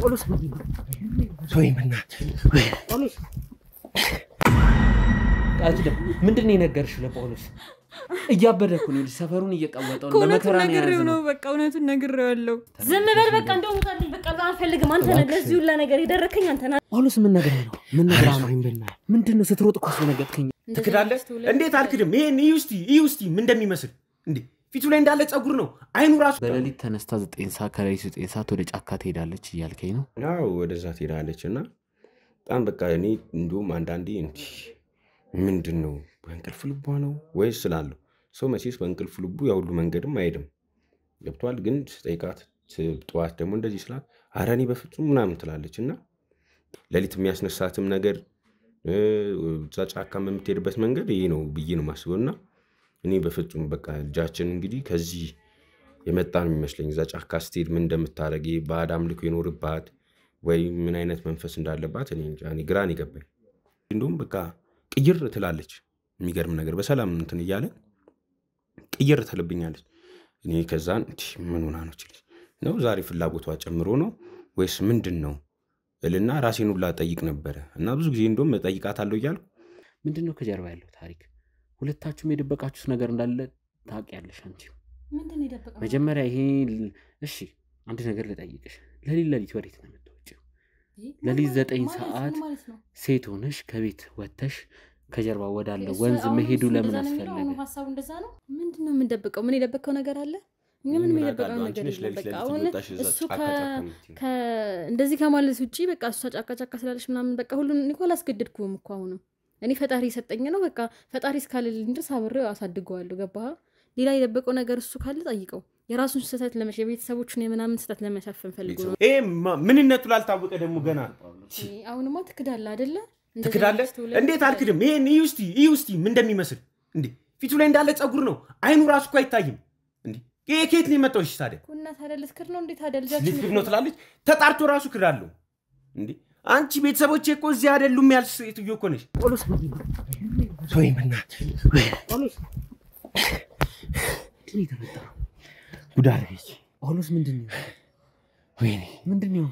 ጳውሎስ ወይ ምናት ጳውሎስ ቃልኪዳን ምንድነው የነገርሽው ለጳውሎስ እያበደኩ ነው ሰፈሩን እየቀወጠው በመከራ ነው በቃ እውነቱን ነግሬዋለሁ ዝም በል በቃ እንደው ሙታልኝ በቃ አልፈልግም አንተ ነህ ለዚህ ሁላ ነገር የደረከኝ አንተ ነህ ጳውሎስ ምን ነገር ነው ምን ነገር ነው ይንበልና ምንድነው ስትሮጥ እኮ ስለነገርከኝ ትክዳለህ እንዴት አልክድም ይሄን ይውስቲ ምን እንደሚመስል እንዴ ፊቱ ላይ እንዳለ ጸጉር ነው አይኑ ራሱ በሌሊት ተነስታ 9 ሰዓት ከሌሊት 9 ሰዓት ወደ ጫካ ትሄዳለች እያልከኝ ነው አዎ ወደዛ ትሄዳለችና በጣም በቃ እኔ እንደውም አንዳንዴ እንዴ ምንድነው በእንቅልፍ ልቧ ነው ወይስ ስላለው ሰው መቼስ በእንቅልፍ ልቡ ያው ሁሉ መንገድም አይሄድም ገብቷል ግን ጠይቃት ጥዋት ደግሞ እንደዚህ ስላት አራኒ በፍጹም ምናምን ትላለችና ሌሊት የሚያስነሳትም ነገር ጫካ የምትሄድበት መንገድ ይሄ ነው ብዬ ነው ማስበውና እኔ በፍጹም በቃ ልጃችን እንግዲህ ከዚህ የመጣን የሚመስለኝ እዛ ጫካ ስትሄድ ምን እንደምታረግ ባዳም ልኮ ይኖርባት ወይ ምን አይነት መንፈስ እንዳለባት እኔ ግራን ይገባኝ እንደውም በቃ ቅይር ትላለች የሚገርም ነገር በሰላም እንትን ይያለ ቅይር ትልብኛለች እኔ ከዛን ምን ሆና ነው ትልሽ ነው ዛሬ ፍላጎቷ ጨምሮ ነው ወይስ ምንድነው እልና ራሴን ሁላ ጠይቅ ነበር እና ብዙ ጊዜ እንደውም ጠይቃታለሁ ይያልኩ ምንድነው ከጀርባ ያለው ታሪክ ሁለታችሁም የደበቃችሁት ነገር እንዳለ ታውቂያለሽ አንቺ ምንድነው የደበቀው መጀመሪያ ይሄ እሺ አንድ ነገር ልጠይቅሽ ለሊት ወዴት ነው የምትወጪው ለሊት 9 ሰዓት ሴት ሆነሽ ከቤት ወጥተሽ ከጀርባ ወዳለው ወንዝ መሄዱ ለምን አስፈለገ ሐሳቡ እንደዛ ነው ምንድነው የምንደብቀው ምን የደበቀው ነገር አለ ምን የደበቀው ነገር የለም አሁን እሱ እንደዚህ ከማለት ውጪ በቃ እሱ ጫካ ስላለሽ ምናምን በቃ ሁሉን ኒኮላስ ገድድኩም እኮ አሁን እኔ ፈጣሪ ሰጠኝ ነው በቃ ፈጣሪ እስካለልኝ ድረስ አብሬው አሳድገዋለሁ ገባህ ሌላ የደበቀው ነገር እሱ ካለ ጠይቀው የራሱን ስህተት የቤተሰቦቹን የምናምን ስህተት ለመሸፈን ፈልጎ ነው ምንነቱ ላልታወቀ ደግሞ ገና አሁንማ ትክዳለህ አይደለ ትክዳለህ እንዴት አልክድም ይሄን ይውስቲ ምን እንደሚመስል እንዴ ፊቱ ላይ እንዳለ ጸጉር ነው አይኑ ራሱ እኮ አይታይም እንዴ ይሄ ከየት ነው የመጣው እሺ ታዲያ ኩና ታዲያ ልትክር ነው እንዴ ታዲያ ልጃችን ልትክር ነው ትላለች ተጣርቶ ራሱ ክዳለው እንዴ አንቺ ቤተሰቦቼ እኮ እዚህ አይደሉም ያልሽ እትዮ እኮ ነሽ ጳውሎስ ወይ ምናት ጳውሎስ ምን ተፈጠረ ጉዳሬች ጳውሎስ ምንድነው ወይኔ ምንድነው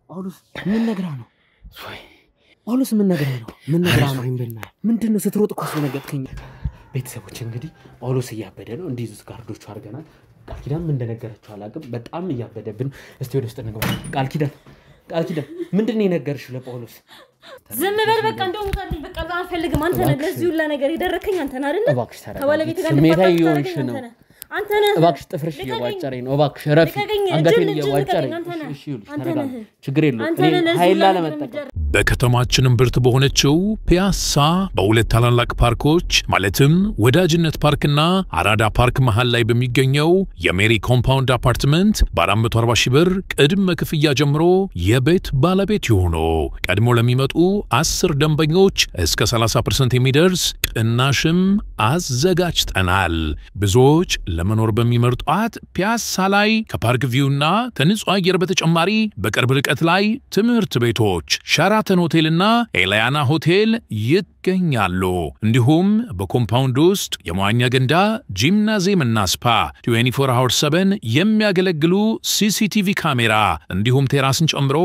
ጳውሎስ ምን ነገር ነው ጳውሎስ ምን ነገር ነው ይንበልና ምንድነው ስትሮጥ እኮ ስለነገርከኝ ቤተሰቦች እንግዲህ ጳውሎስ እያበደ ነው እንዲዙት ጋርዶቹ አርገናል ቃልኪዳን ምን እንደነገረችው አላቀም በጣም እያበደብን እስቲ ወደ ውስጥ እንግባ ቃልኪዳን ምንድነው የነገርሽው ለጳውሎስ ዝም በል በቃ እንደው ሙታልኝ በቃ አልፈልግም አንተ ነህ ለዚህ ሁላ ነገር የደረከኝ አንተ ነህ አይደል እባክሽ ከባለቤት ጋር ስሜታዊ የሆንሽ ነው አንተ ነህ እባክሽ ጥፍርሽ እየዋጨረኝ ነው እባክሽ ረፊ አንገቴን እየዋጨረኝ እሺ ይኸውልሽ ተረጋጋ ችግር የለውም ኃይል ለመጠቀም በከተማችን እምብርት በሆነችው ፒያሳ በሁለት ታላላቅ ፓርኮች ማለትም ወዳጅነት ፓርክና አራዳ ፓርክ መሃል ላይ በሚገኘው የሜሪ ኮምፓውንድ አፓርትመንት በ440 ሺህ ብር ቅድመ ክፍያ ጀምሮ የቤት ባለቤት ይሁኑ ቀድሞ ለሚመጡ 10 ደንበኞች እስከ 30% የሚደርስ ቅናሽም አዘጋጅተናል ብዙዎች ለመኖር በሚመርጧት ፒያሳ ላይ ከፓርክ ቪውና ከንጹህ አየር በተጨማሪ በቅርብ ርቀት ላይ ትምህርት ቤቶች ሸራተን ሆቴልና ኤላያና ሆቴል ይገኛሉ እንዲሁም በኮምፓውንድ ውስጥ የመዋኛ ገንዳ ጂምናዚየምና ስፓ 24/7 የሚያገለግሉ ሲሲቲቪ ካሜራ እንዲሁም ቴራስን ጨምሮ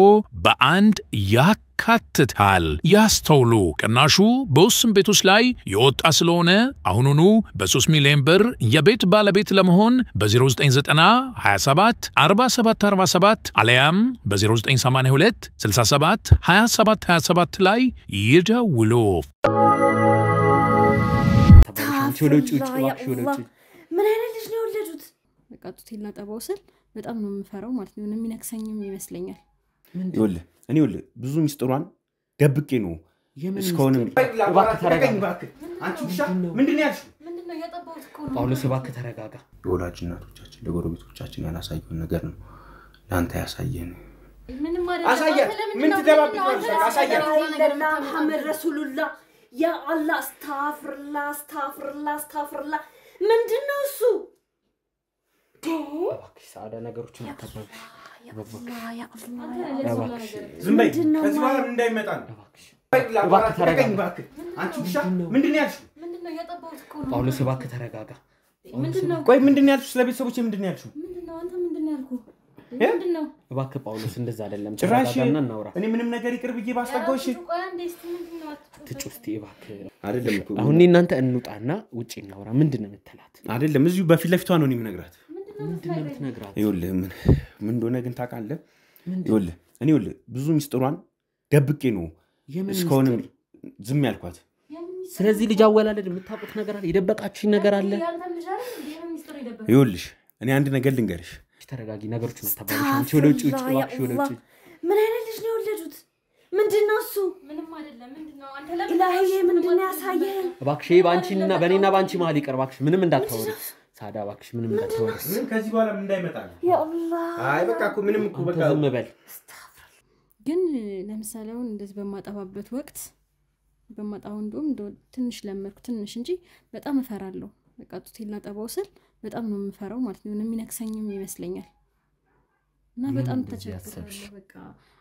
በአንድ ያካትታል ያስተውሉ ቅናሹ በውስን ቤቶች ላይ የወጣ ስለሆነ አሁኑኑ በ3 ሚሊዮን ብር የቤት ባለቤት ለመሆን በ0990 27 47 47 አለያም በ0982 67 27 27 ላይ ይደውሉ ምን አይነት ልጅ ነው የወለዱት በቃ ጡቴና ጠባው ስል በጣም ነው የምፈራው ማለት ነው የሚነክሰኝም ይመስለኛል እኔ ብዙ ሚስጥሯን ደብቄ ነው እስካሁን እባክህ ተረጋጋ አንቺ ብቻ ምንድነው ያልሽው ምንድነው ያጠባውት እኮ ነው ጳውሎስ እባክህ ተረጋጋ ወላጅ እናቶቻችን ለጎረቤቶቻችን ያላሳየውን ነገር ነው ላንተ ያሳየን ምንም ማለት አሳየን ምን ትደባብቂያለሽ አሳየን አይደለም መሐመድ ረሱሉላህ ያ አላህ አስታፍርላ ምንድነው እሱ እባክሽ ሳዳ ነገሮችን አታባብሽ ያ አላህ እባክሽ ዝም በይ ከዚህ በኋላ እንዳይመጣ እባክሽ እባክህ ተረጋጋ አንቺ ብቻ ምንድነው ያልሽው ምንድነው ያጠባውት እኮ ነው ጳውሎስ እባክህ ተረጋጋ ምንድነው ቆይ ምንድነው ያልሽው ስለቤተሰቦቼ ምንድነው ያልሽው ምንድነው አንተ ምንድነው ያልኩህ ምንድነው እባክህ ጳውሎስ እንደዛ አይደለም ጭራሽ ተረጋጋና እናውራ እኔ ምንም ነገር ይቅር ብዬ ባስጠጋውሽ ትጩስቲ እባክህ አይደለም እኮ አሁን እናንተ እንውጣና ውጪ እናውራ ምንድነው የምትላት አይደለም እዚሁ በፊት ለፊቷ ነው የምነግራት ምንድነው የምትነግራት ይኸውልህ ምን እንደሆነ ግን ታውቃለህ ይኸውልህ ብዙ ሚስጥሯን ደብቄ ነው እስካሁን ዝም ያልኳት ስለዚህ ልጅ አወላለድ የምታውቁት ነገር አለ የደበቃችሁኝ ነገር አለ ይኸውልሽ እኔ አንድ ነገር ልንገርሽ ተረጋጊ ነገሮችን ተባባሽ አንቺ ወደ ውጪ እባክሽ ወደ ውጪ ምን አይነት ልጅ ነው የወለዱት ምንድነው እሱ ምንም አይደለም ምንድነው አንተ ለምን ምንድነው ያሳየህ እባክሽ ባንቺና በኔና ባንቺ መሀል ይቀር እባክሽ ምንም እንዳታወሪ ሳዳ እባክሽ ምንም እንዳታወሪ ምን ከዚህ በኋላ ምን እንዳይመጣ ያ አላህ አይ በቃ እኮ ምንም እኮ በቃ ዝም በል ግን ለምሳሌ አሁን እንደዚህ በማጣባበት ወቅት በማጣው እንደውም ትንሽ ለመርኩ ትንሽ እንጂ በጣም እፈራለሁ በቃ ጡቴና ጠባው ስል በጣም ነው የምፈራው ማለት ነው የሚነክሰኝም ይመስለኛል እና በጣም ተቸግሬያለሁ በቃ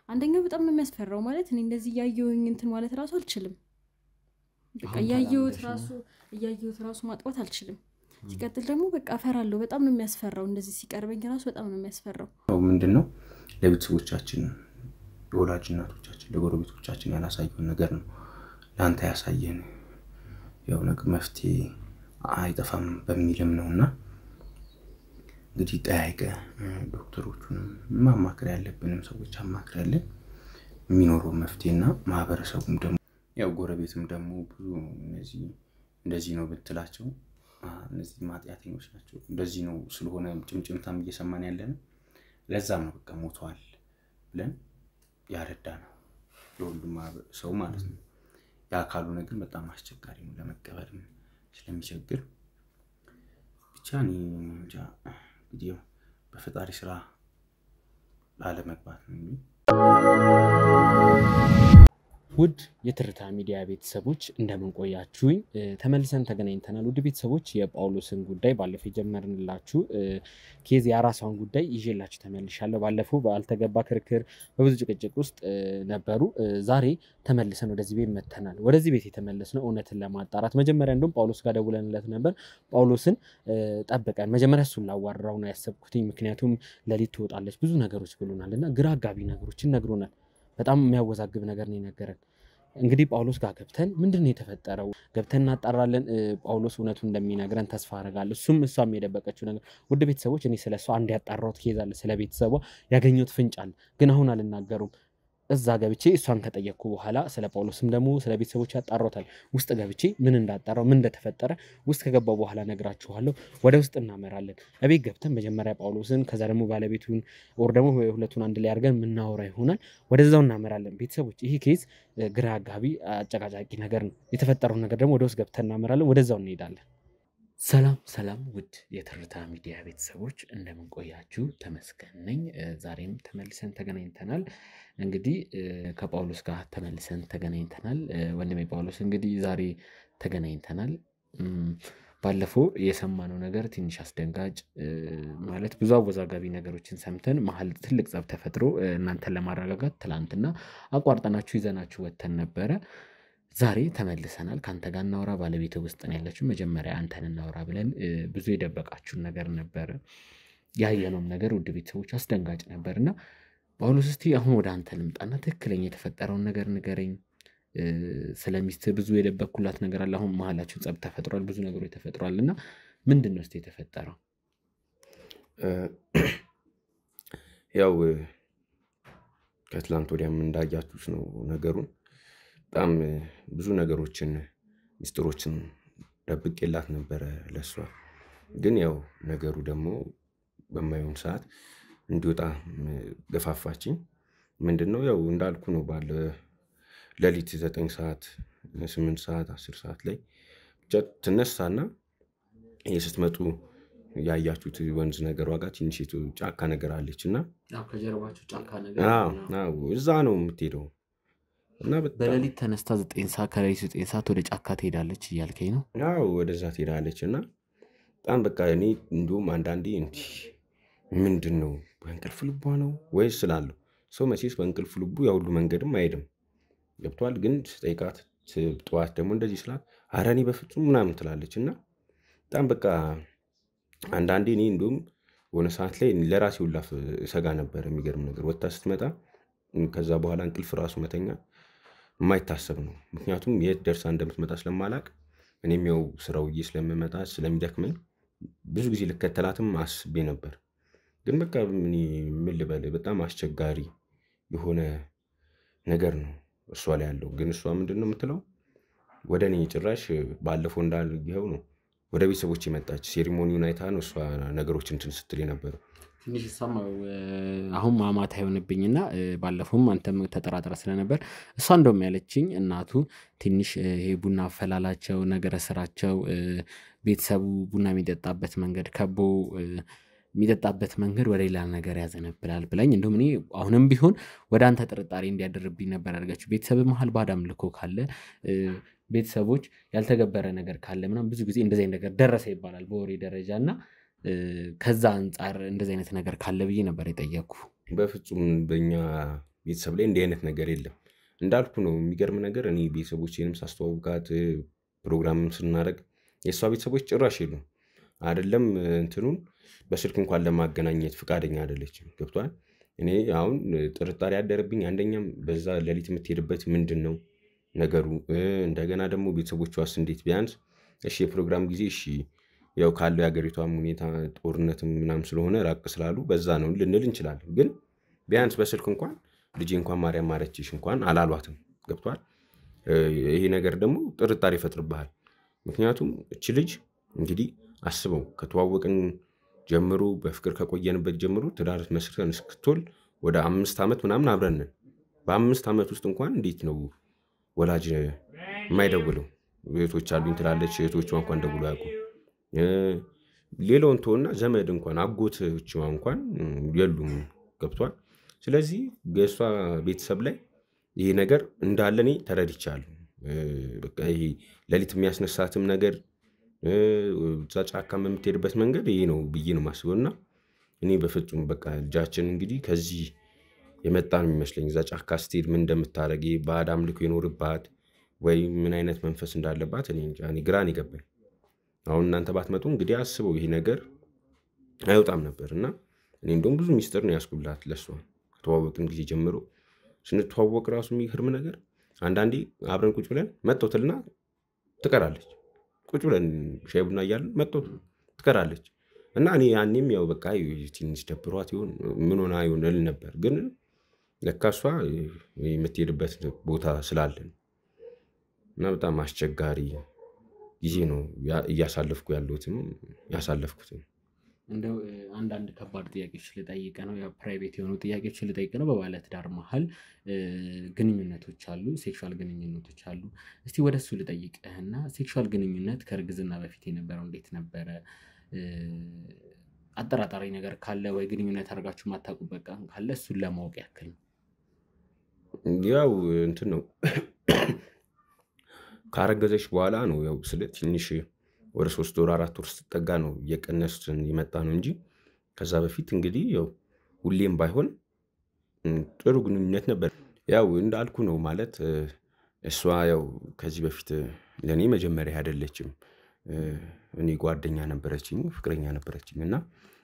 አንደኛው በጣም ነው የሚያስፈራው ማለት እኔ እንደዚህ ያየውኝ እንትን ማለት ራሱ አልችልም በቃ ያየውት ራሱ ማጥባት አልችልም ሲቀጥል ደግሞ በቃ እፈራለሁ በጣም ነው የሚያስፈራው እንደዚህ ሲቀርበኝ ራሱ በጣም ነው የሚያስፈራው ምንድነው ለቤተሰቦቻችን ለወላጅ እናቶቻችን ለጎረቤቶቻችን ያላሳየውን ነገር ነው ላንተ ያሳየን ያው ነገር መፍትሄ አይጠፋም በሚልም ነውና እንግዲህ ጠያይቀ ዶክተሮቹን ማማከር ያለብንም ሰዎች አማክራለን የሚኖረው መፍትሄና ማህበረሰቡም ደግሞ ያው ጎረቤትም ደግሞ ብዙ እንደዚህ ነው ብትላቸው እነዚህ ማጥያተኞች ናቸው እንደዚህ ነው ስለሆነ ጭምጭምታም እየሰማን ያለን ለዛም ነው በቃ ሞቷል ብለን ያረዳነው ለሁሉም ሰው ማለት ነው ያ ካልሆነ ግን በጣም አስቸጋሪ ነው ለመቀበልም ስለሚቸግር ብቻ እኔ እንጃ እንግዲህ በፈጣሪ ስራ ላለመግባት ነው ውድ የትርታ ሚዲያ ቤተሰቦች እንደምን ቆያችሁኝ ተመልሰን ተገናኝተናል ውድ ቤተሰቦች የጳውሎስን ጉዳይ ባለፈው ጀመርንላችሁ ኬዝ ያራሳውን ጉዳይ ይዤላችሁ ተመልሻለሁ ባለፈው ባልተገባ ክርክር በብዙ ጭቅጭቅ ውስጥ ነበሩ ዛሬ ተመልሰን ወደዚህ ቤት መተናል ወደዚህ ቤት የተመለስነው እውነትን ለማጣራት መጀመሪያ እንደውም ጳውሎስ ጋር ደውለንለት ነበር ጳውሎስን ጠብቀን መጀመሪያ እሱን ላዋራው ነው ያሰብኩትኝ ምክንያቱም ለሊት ትወጣለች ብዙ ነገሮች ብሎናልና ግራ አጋቢ ነገሮችን ነግሮናል በጣም የሚያወዛግብ ነገር ነው የነገረን እንግዲህ ጳውሎስ ጋር ገብተን ምንድነው የተፈጠረው ገብተን እናጣራለን ጳውሎስ እውነቱን እንደሚነግረን ተስፋ አደርጋለሁ እሷም የደበቀችው ነገር ውድ ቤተሰቦች እኔ ስለሷ አንድ ያጣራሁት ኬዝ አለ ስለ ቤተሰቧ ያገኘሁት ፍንጭ አለ ግን አሁን አልናገሩም እዛ ገብቼ እሷን ከጠየቅኩ በኋላ ስለ ጳውሎስም ደግሞ ስለ ቤተሰቦች ያጣራውታል ውስጥ ገብቼ ምን እንዳጣራው ምን እንደተፈጠረ ውስጥ ከገባው በኋላ ነግራችኋለሁ ወደ ውስጥ እናመራለን አቤት ገብተን መጀመሪያ ጳውሎስን ከዛ ደግሞ ባለቤቱን ወር ደግሞ ሁለቱን አንድ ላይ አድርገን ምናወራ ይሆናል ወደዛው እናመራለን ቤተሰቦች ይሄ ኬዝ ግራ አጋቢ አጨቃጫቂ ነገር ነው የተፈጠረው ነገር ደግሞ ወደ ውስጥ ገብተን እናመራለን ወደዛው እንሄዳለን ሰላም ውድ የትርታ ሚዲያ ቤተሰቦች እንደምን ቆያችሁ ተመስገን ነኝ ዛሬም ተመልሰን ተገናኝተናል እንግዲህ ከጳውሎስ ጋር ተመልሰን ተገናኝተናል ወንድሜ ጳውሎስ እንግዲህ ዛሬ ተገናኝተናል ባለፈው የሰማነው ነገር ትንሽ አስደንጋጭ ማለት ብዙ አወዛጋቢ ነገሮችን ሰምተን መሃል ትልቅ ጸብ ተፈጥሮ እናንተን ለማረጋጋት ትላንትና አቋርጠናችሁ ይዘናችሁ ወተን ነበረ ዛሬ ተመልሰናል ካንተ ጋር እናወራ ባለቤት ውስጥ ነው ያለችው መጀመሪያ አንተን እናወራ ብለን ብዙ የደበቃችሁን ነገር ነበር ያየነው ነገር ውድ ቤተሰቦች አስደንጋጭ ነበርና ጳውሎስ እስቲ አሁን ወደ አንተ ልምጣና ትክክለኛ የተፈጠረውን ነገር ንገረኝ ስለሚስት ብዙ የደበኩላት ነገር አለ አሁን መሃላችሁ ጸብ ተፈጥሯል ብዙ ነገሮች ተፈጥሯልና ምንድነው እስቲ የተፈጠረው ያው ከትላንት ወዲያም እንዳያችሁት ነው ነገሩን በጣም ብዙ ነገሮችን ሚስጥሮችን ደብቄላት ነበር ለሷ ግን ያው ነገሩ ደግሞ በማይሆን ሰዓት እንዲወጣ ገፋፋችኝ ምንድነው ያው እንዳልኩ ነው ባለ ለሊት 9 ሰዓት 8 ሰዓት 10 ሰዓት ላይ ተነሳና የስትመጡ ያያችሁት ወንዝ ነገር ዋጋ ትንሽቱ ጫካ ነገር አለችና አው ከጀርባችሁ ጫካ ነገር አው እዛ ነው የምትሄደው እና በለሊት ተነስታ 9 ሰዓት ከለሊት 9 ሰዓት ወደ ጫካ ትሄዳለች ይያልከኝ ነው አው ወደዛ ትሄዳለችና በጣም በቃ እኔ እንደውም አንዳንዴ ምንድነው በእንቅልፍ ልቧ ነው ወይስ ስላለው ሰው መቼስ በእንቅልፍ ልቡ ያው ሁሉ መንገድም አይሄድም ገብቷል ግን ጠይቃት ጥዋት ደግሞ እንደዚህ ስላት አረኒ በፍጹም ምናምን ትላለችና በጣም በቃ አንዳንዴ እኔ እንደውም የሆነ ሰዓት ላይ ለራሴ ሁላ ሰጋ ነበር። የሚገርም ነገር ወጣ ስትመጣ ከዛ በኋላ እንቅልፍ ራሱ መተኛ የማይታሰብ ነው። ምክንያቱም የት ደርሳ እንደምትመጣ ስለማላቅ እኔም ያው ስራው ስለምመጣ ስለሚደክመኝ ብዙ ጊዜ ልከተላትም አስቤ ነበር። ግን በቃ ምን ልበል በጣም አስቸጋሪ የሆነ ነገር ነው እሷ ላይ ያለው። ግን እሷ ምንድነው የምትለው ወደ እኔ ጭራሽ ባለፈው እንዳልገው ነው ወደ ቤተሰቦች የመጣች ሴሪሞኒውን አይታ ነው እሷ ነገሮችን እንትን ስትል የነበረው። ትንሽ ሰማው አሁን ማማት አይሆንብኝና ባለፈውም አንተም ተጠራጥረ ስለነበር እሷ እንደውም ያለችኝ እናቱ ትንሽ ይሄ ቡና አፈላላቸው ነገር ስራቸው ቤተሰቡ ቡና የሚጠጣበት መንገድ ከቦ የሚጠጣበት መንገድ ወደ ሌላ ነገር ያዘነብላል ብላኝ እንደውም እኔ አሁንም ቢሆን ወደ አንተ ጥርጣሬ እንዲያደርብኝ ነበር አድርጋችሁ ቤተሰብ መሃል ባዳም ልኮ ካለ ቤተሰቦች ያልተገበረ ነገር ካለ ምናምን ብዙ ጊዜ እንደዚህ አይነት ነገር ደረሰ ይባላል በወሬ ደረጃና ከዛ አንፃር እንደዚህ አይነት ነገር ካለ ብዬ ነበር የጠየቅኩ። በፍጹም በእኛ ቤተሰብ ላይ እንዲህ አይነት ነገር የለም። እንዳልኩ ነው የሚገርም ነገር እኔ ቤተሰቦቼንም ሳስተዋውቃት ፕሮግራምም ስናደርግ የእሷ ቤተሰቦች ጭራሽ የሉም። አይደለም እንትኑን በስልክ እንኳን ለማገናኘት ፍቃደኛ አይደለችም። ገብቷል። እኔ አሁን ጥርጣሬ ያደረብኝ አንደኛም በዛ ሌሊት የምትሄድበት ምንድነው ነገሩ እንደገና ደግሞ ቤተሰቦቿስ እንዴት ቢያንስ እሺ የፕሮግራም ጊዜ እሺ ያው ካለው ያገሪቷም ሁኔታ ጦርነትም ምናም ስለሆነ ራቅ ስላሉ በዛ ነው ልንል እንችላለን። ግን ቢያንስ በስልክ እንኳን ልጄ እንኳን ማርያም ማረችሽ እንኳን አላሏትም። ገብቷል። ይሄ ነገር ደግሞ ጥርጣሬ ይፈጥርብሃል። ምክንያቱም እቺ ልጅ እንግዲህ አስበው ከተዋወቅን ጀምሮ በፍቅር ከቆየንበት ጀምሮ ትዳር መስርተን እስክትወልድ ወደ 5 ዓመት ምናምን አብረን ነን። በ5 ዓመት ውስጥ እንኳን እንዴት ነው ወላጅ የማይደውለው? እህቶች አሉኝ ትላለች፣ እህቶቿ እንኳን ደውሎ አያውቁም። ሌላውን ተወና ዘመድ እንኳን አጎቶቿ እንኳን የሉም። ገብቷል። ስለዚህ ገሷ ቤተሰብ ላይ ይሄ ነገር እንዳለ እኔ ተረድቻለሁ። በቃ ይሄ ሌሊት የሚያስነሳትም ነገር ጫካም የምትሄድበት መንገድ ይሄ ነው ብዬ ነው የማስበውና እኔ በፍጹም በቃ ልጃችን እንግዲህ ከዚህ የመጣ ነው የሚመስለኝ። እዛ ጫካ ስትሄድ ምን እንደምታረግ ባዕድ አምልኮ ይኖርባት ወይ ምን አይነት መንፈስ እንዳለባት እኔ ግራን ይገባኝ። አሁን እናንተ ባትመጡ እንግዲህ አስበው ይሄ ነገር አይወጣም ነበርና እኔ እንደውም ብዙ ሚስጥር ነው ያስኩላት ለሷ ከተዋወቅን ጊዜ ጀምሮ። ስንተዋወቅ ራሱ የሚገርም ነገር አንዳንዴ አብረን ቁጭ ብለን መጥቶትና ትቀራለች። ቁጭ ብለን ሻይ ቡና እያልን መጥቶ ትቀራለች። እና እኔ ያኔም ያው በቃ ትንሽ ደብሯት ይሁን ምን ሆና ይሁን እል ነበር። ግን ለካ እሷ የምትሄድበት ቦታ ስላለን እና በጣም አስቸጋሪ ጊዜ ነው እያሳለፍኩ ያለሁትም ያሳለፍኩትም። እንደው አንዳንድ ከባድ ጥያቄዎች ልጠይቅ ነው። ያው ፕራይቬት የሆኑ ጥያቄዎች ልጠይቅ ነው። በባለ ትዳር መሃል ግንኙነቶች አሉ፣ ሴክሹዋል ግንኙነቶች አሉ። እስቲ ወደሱ ልጠይቅህና ሴክሹዋል ግንኙነት ከእርግዝና በፊት የነበረው እንዴት ነበረ? አጠራጣሪ ነገር ካለ ወይ ግንኙነት አድርጋችሁ ማታውቁበት ቀን ካለ እሱን ለማወቅ ያክል ነው። ያው እንትን ነው ካረገዘሽ በኋላ ነው ያው ስለ ትንሽ ወደ 3 ወር 4 ወር ስትጠጋ ነው የቀነስን ይመጣ ነው እንጂ ከዛ በፊት እንግዲህ ያው ሁሌም ባይሆን ጥሩ ግንኙነት ነበር። ያው እንዳልኩ ነው ማለት እሷ ያው ከዚህ በፊት ለኔ መጀመሪያ አይደለችም። እኔ ጓደኛ ነበረችኝ፣ ፍቅረኛ ነበረችኝ እና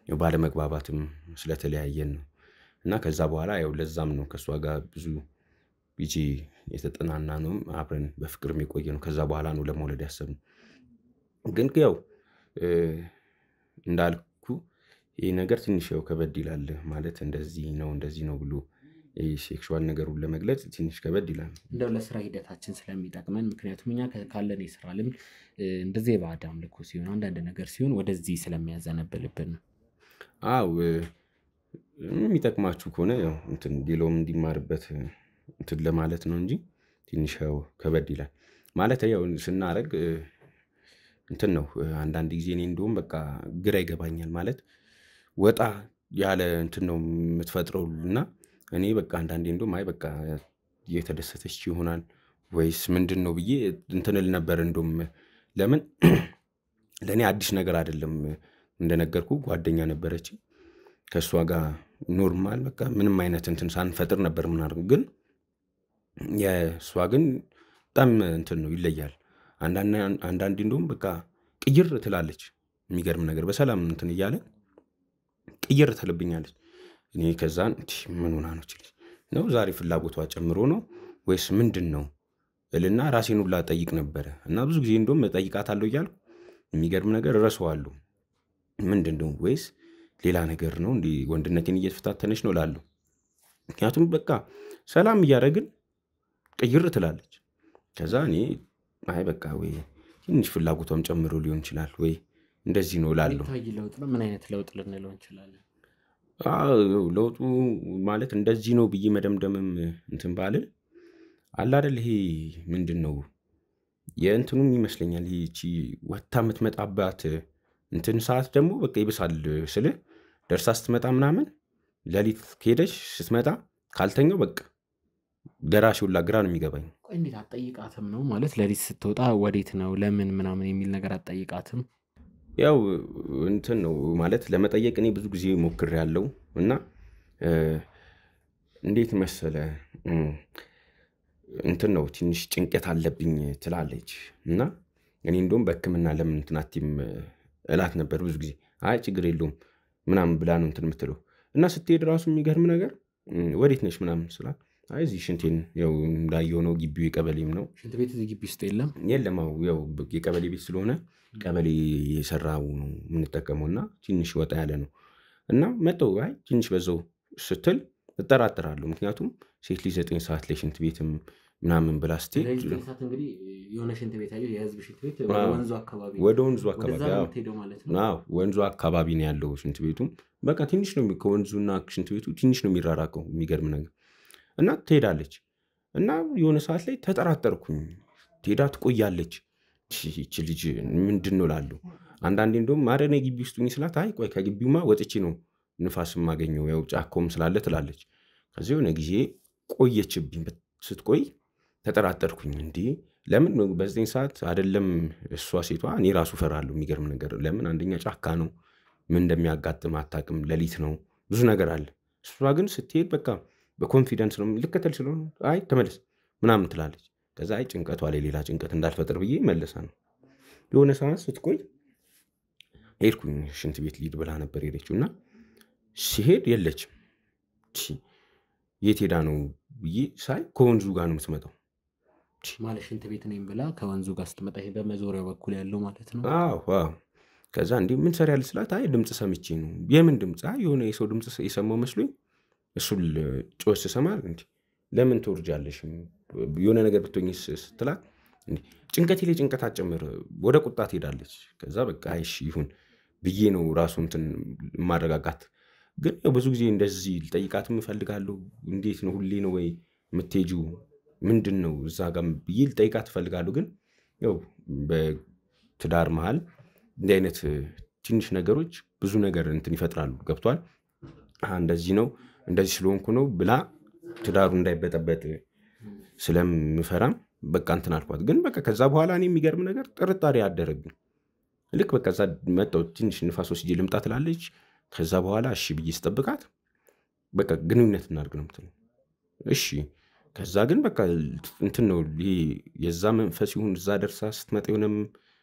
ያው ባለመግባባትም ስለተለያየን ነው እና ከዛ በኋላ ያው ለዛም ነው ከሷ ጋር ብዙ ቢጂ የተጠናና ነው አብረን በፍቅርም የቆየነው። ከዛ በኋላ ነው ለመውለድ ያሰብነው። ግን ያው እንዳልኩ ይሄ ነገር ትንሽ ያው ከበድ ይላል ማለት እንደዚህ ነው ብሎ ይሄ ሴክሹዋል ነገሩን ለመግለጽ ትንሽ ከበድ ይላል። እንደው ለስራ ሂደታችን ስለሚጠቅመን ምክንያቱም እኛ ካለን የስራ ልምድ እንደዚህ ባዕድ አምልኮ ሲሆን አንዳንድ ነገር ሲሆን ወደዚህ ስለሚያዘነብልብን ነው። አው የሚጠቅማችሁ ከሆነ ያው እንትን ዲሎም እንዲማርበት እንትን ለማለት ነው እንጂ ትንሽ ያው ከበድ ይላል ማለት ያው ስናረግ እንትን ነው። አንዳንድ ጊዜ እኔ እንደውም በቃ ግራ ይገባኛል ማለት ወጣ ያለ እንትን ነው የምትፈጥረውና እኔ በቃ አንዳንዴ እንደውም አይ በቃ እየተደሰተች ይሆናል ወይስ ምንድነው ብዬ እንትን እል ነበር። እንደውም ለምን ለኔ አዲስ ነገር አይደለም። እንደነገርኩ ጓደኛ ነበረች ከሷ ጋር ኖርማል በቃ ምንም አይነት እንትን ሳንፈጥር ነበር ምናርገው። ግን የሷ ግን በጣም እንትን ነው ይለያል። አንዳንዴ እንደውም በቃ ቅይር ትላለች። የሚገርም ነገር በሰላም እንትን እያለ ቅይር ትልብኛለች። እኔ ከዛን ምን ሆና ነው ይችላል ነው ዛሬ ፍላጎቷ ጨምሮ ነው ወይስ ምንድነው እልና ራሴን ሁላ ጠይቅ ነበር እና ብዙ ጊዜ እንደውም ጠይቃታለሁ እያልኩ የሚገርም ነገር ረሳዋለሁ። ምንድነው ወይስ ሌላ ነገር ነው እንዴ ወንድነቴን እየተፈታተነች ነው ላለው። ምክንያቱም በቃ ሰላም እያደረግን ቅይር ትላለች። ከዛ እኔ አይ በቃ ወይ ትንሽ ፍላጎቷም ጨምሮ ሊሆን ይችላል ወይ እንደዚህ ነው ላለው። ታይይ ለውጥ ነው ምን አይነት ለውጥ ልንለው እንችላለን? ለውጡ ማለት እንደዚህ ነው ብዬ መደምደምም እንትን ባልን አለ አይደል ይሄ ምንድነው የእንትኑም ይመስለኛል ይቺ ወጣ የምትመጣባት እንትን ሰዓት ደግሞ በቃ ይብሳል ስለ ደርሳ ስትመጣ ምናምን ለሊት ከሄደች ስትመጣ ካልተኛው በቃ ደራሽው ላግራ ነው የሚገባኝ። ቆይ እንዴት አጠይቃትም ነው ማለት ለሊት ስትወጣ ወዴት ነው ለምን ምናምን የሚል ነገር አጠይቃትም? ያው እንትን ነው ማለት ለመጠየቅ እኔ ብዙ ጊዜ ሞክሬያለሁ እና እንዴት መሰለ እንትን ነው ትንሽ ጭንቀት አለብኝ ትላለች እና እኔ እንደውም በህክምና ለምን እንትናቲም እላት ነበር ብዙ ጊዜ አይ ችግር የለውም ምናምን ብላ ነው እንትን የምትለው እና ስትሄድ ራሱ የሚገርም ነገር ወዴት ነሽ ምናምን ስላት አይ እዚህ ሽንቴን ያው እንዳየው ነው ግቢው የቀበሌም ነው ሽንት ቤት እዚህ ግቢ ውስጥ የለም ያው የቀበሌ ቤት ስለሆነ ቀበሌ የሰራው ነው የምንጠቀመውና ትንሽ ወጣ ያለ ነው እና መጣው አይ ትንሽ በዛው ስትል እጠራጠራለሁ። ምክንያቱም ሴት ልጅ 9 ሰዓት ላይ ሽንት ቤትም ምናምን ብላ ስትሄድ 9 ሰዓት እንግዲህ የሆነ ሽንት ቤት አየው የህዝብ ሽንት ቤት ወደ ወንዙ አካባቢ አዎ ወንዙ አካባቢ ነው ያለው ሽንት ቤቱም በቃ ትንሽ ነው ከወንዙና ሽንት ቤቱ ትንሽ ነው የሚራራቀው የሚገርም ነገር እና ትሄዳለች እና የሆነ ሰዓት ላይ ተጠራጠርኩኝ ትሄዳ ትቆያለች እቺ ልጅ ምንድነው ላለው አንዳንዴ እንደውም ማረኔ ግቢ ውስጥ ሆኜ ስላት አይ ቆይ ከግቢውማ ወጥቼ ነው ንፋስ ማገኘው ያው ጫካውም ስላለ ትላለች። ከዚህ የሆነ ጊዜ ቆየችብኝ ስትቆይ ተጠራጠርኩኝ እንዴ ለምን በ9 ሰዓት አይደለም እሷ ሴቷ እኔ ራሱ ፈራለሁ የሚገርም ነገር ለምን አንደኛ ጫካ ነው ምን እንደሚያጋጥም አታውቅም ለሊት ነው ብዙ ነገር አለ። እሷ ግን ስትሄድ በቃ በኮንፊደንስ ነው ልከተል ስለሆነ አይ ተመለስ ምናምን ትላለች። ከዛ አይ ጭንቀቷ ላይ ሌላ ጭንቀት እንዳልፈጠር ብዬ መለሳ ነው የሆነ ሰዓት ስትቆይ ሄድኩኝ ሽንት ቤት ሊድ ብላ ነበር ሄደችውና ሲሄድ የለችም የት ሄዳ ነው ብዬ ሳይ ከወንዙ ጋር ነው የምትመጣው ማለት ሽንት ቤት ነኝ ብላ ከወንዙ ጋር ስትመጣ ይሄ በመዞሪያው በኩል ያለው ማለት ነው። አዎ ከዛ እንዴ ምን ሰሪያለሽ ስላት አይ ድምጽ ሰምቼ ነው የምን ድምጽ አይ የሆነ የሰው ድምጽ የሰማው መስሎኝ እሱን ጮህ ስሰማ እንዴ ለምን ትወርጃለሽ የሆነ ነገር ብትሆኝስ ስትላት እንዴ ጭንቀቴ ላይ ጭንቀት አጨምር ወደ ቁጣ ትሄዳለች። ከዛ በቃ እሺ ይሁን ብዬ ነው ራሱ እንትን ማረጋጋት ግን ብዙ ጊዜ እንደዚህ ልጠይቃትም እፈልጋለሁ እንዴት ነው ሁሌ ነው ወይ የምትሄጂው ምንድነው እዛ ጋር ብዬ ልጠይቃት እፈልጋለሁ ግን ያው በትዳር መሃል እንዲህ አይነት ትንሽ ነገሮች ብዙ ነገር እንትን ይፈጥራሉ ገብቷል እንደዚህ ነው እንደዚህ ስለሆንኩ ነው ብላ ትዳሩ እንዳይበጠበጥ ስለምፈራም በቃ እንትን አልኳት። ግን በቃ ከዛ በኋላ እኔ የሚገርም ነገር ጥርጣሬ አደረብኝ። ልክ በቃ እዛ መጣው ትንሽ ንፋስ ወስጄ ልምጣ ትላለች። ከዛ በኋላ እሺ ብዬ ስጠብቃት በቃ ግንኙነት እናድርግ ነው የምትለው። እሺ ከዛ ግን በቃ እንትን ነው የዛ መንፈስ ይሁን እዛ ደርሳ ስትመጣ የሆነም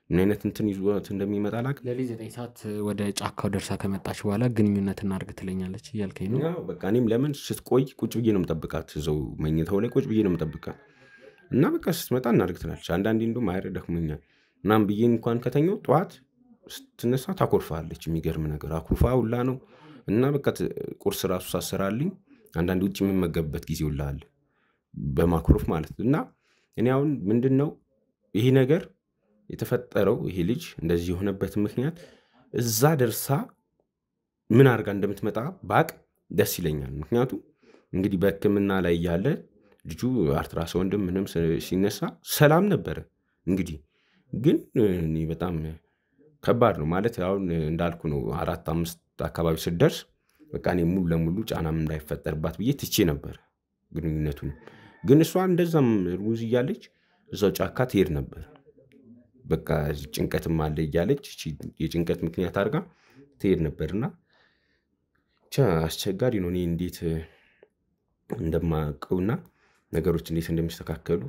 ምን አይነት እንትን ይዟት እንደሚመጣ ላክ ለሊት 9 ሰዓት ወደ ጫካው ደርሳ ከመጣች በኋላ ግንኙነት እናድርግ ትለኛለች እያልከኝ ነው? አዎ በቃ እኔም ለምን ስትቆይ ቁጭ ብዬ ነው የምጠብቃት እዛው መኝታው ላይ ቁጭ ብዬ ነው የምጠብቃት እና በቃ ስትመጣ እናድርግ ትላለች። አንዳንዴ እንደውም አይደል ደክሞኛል ምናምን ብዬ እንኳን ከተኛው ጠዋት ስትነሳ ታኮርፋለች። የሚገርም ነገር አኩርፋ ሁላ ነው እና በቃ ቁርስ ራሱ ሳሰራልኝ አንዳንዴ ውጭ የምመገብበት ጊዜ ሁላ አለ በማኩረፍ ማለት እና እኔ አሁን ምንድነው ይሄ ነገር የተፈጠረው ይሄ ልጅ እንደዚህ የሆነበት ምክንያት እዛ ደርሳ ምን አድርጋ እንደምትመጣ ባቅ ደስ ይለኛል። ምክንያቱም እንግዲህ በህክምና ላይ ያለ ልጁ አልትራሳውንድ ምንም ሲነሳ ሰላም ነበር። እንግዲህ ግን እኔ በጣም ከባድ ነው ማለት አሁን እንዳልኩ ነው 4-5 አካባቢ ስደርስ በቃ እኔ ሙሉ ለሙሉ ጫናም እንዳይፈጠርባት ብዬ ትቼ ነበር ግንኙነቱን። ግን እሷ እንደዛም ሩዝ እያለች እዛው ጫካ ትሄድ ነበር። በቃ ጭንቀትም አለ እያለች የጭንቀት ምክንያት አድርጋ ትሄድ ነበርና አስቸጋሪ ነው። እኔ እንዴት እንደማቀውና ነገሮች እንዴት እንደሚስተካከሉ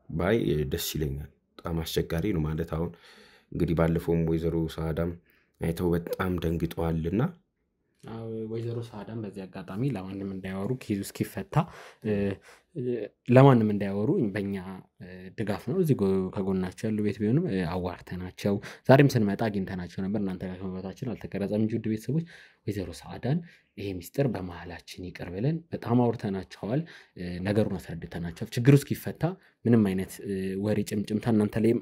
ባይ ደስ ይለኛል። በጣም አስቸጋሪ ነው ማለት አሁን እንግዲህ ባለፈውም ወይዘሮ ሳዳም አይተው በጣም ደንግጠዋልና ወይዘሮ ሳዳም በዚህ አጋጣሚ ለማንም እንዳያወሩ ኬዙ እስኪፈታ ለማንም እንዳያወሩ በእኛ ድጋፍ ነው እዚህ ከጎናቸው ያሉ ቤት ቢሆንም አዋርተናቸው ዛሬም ስንመጣ አግኝተናቸው ነበር። እናንተ ጋር ከመብታችን አልተቀረጸም እንጂ ውድ ቤተሰቦች ወይዘሮ ሳዳን ይሄ ሚስጥር በመሀላችን ይቅር ብለን በጣም አውርተናቸዋል። ነገሩን አስረድተናቸዋል። ችግሩ እስኪፈታ ምንም አይነት ወሬ ጭምጭምታ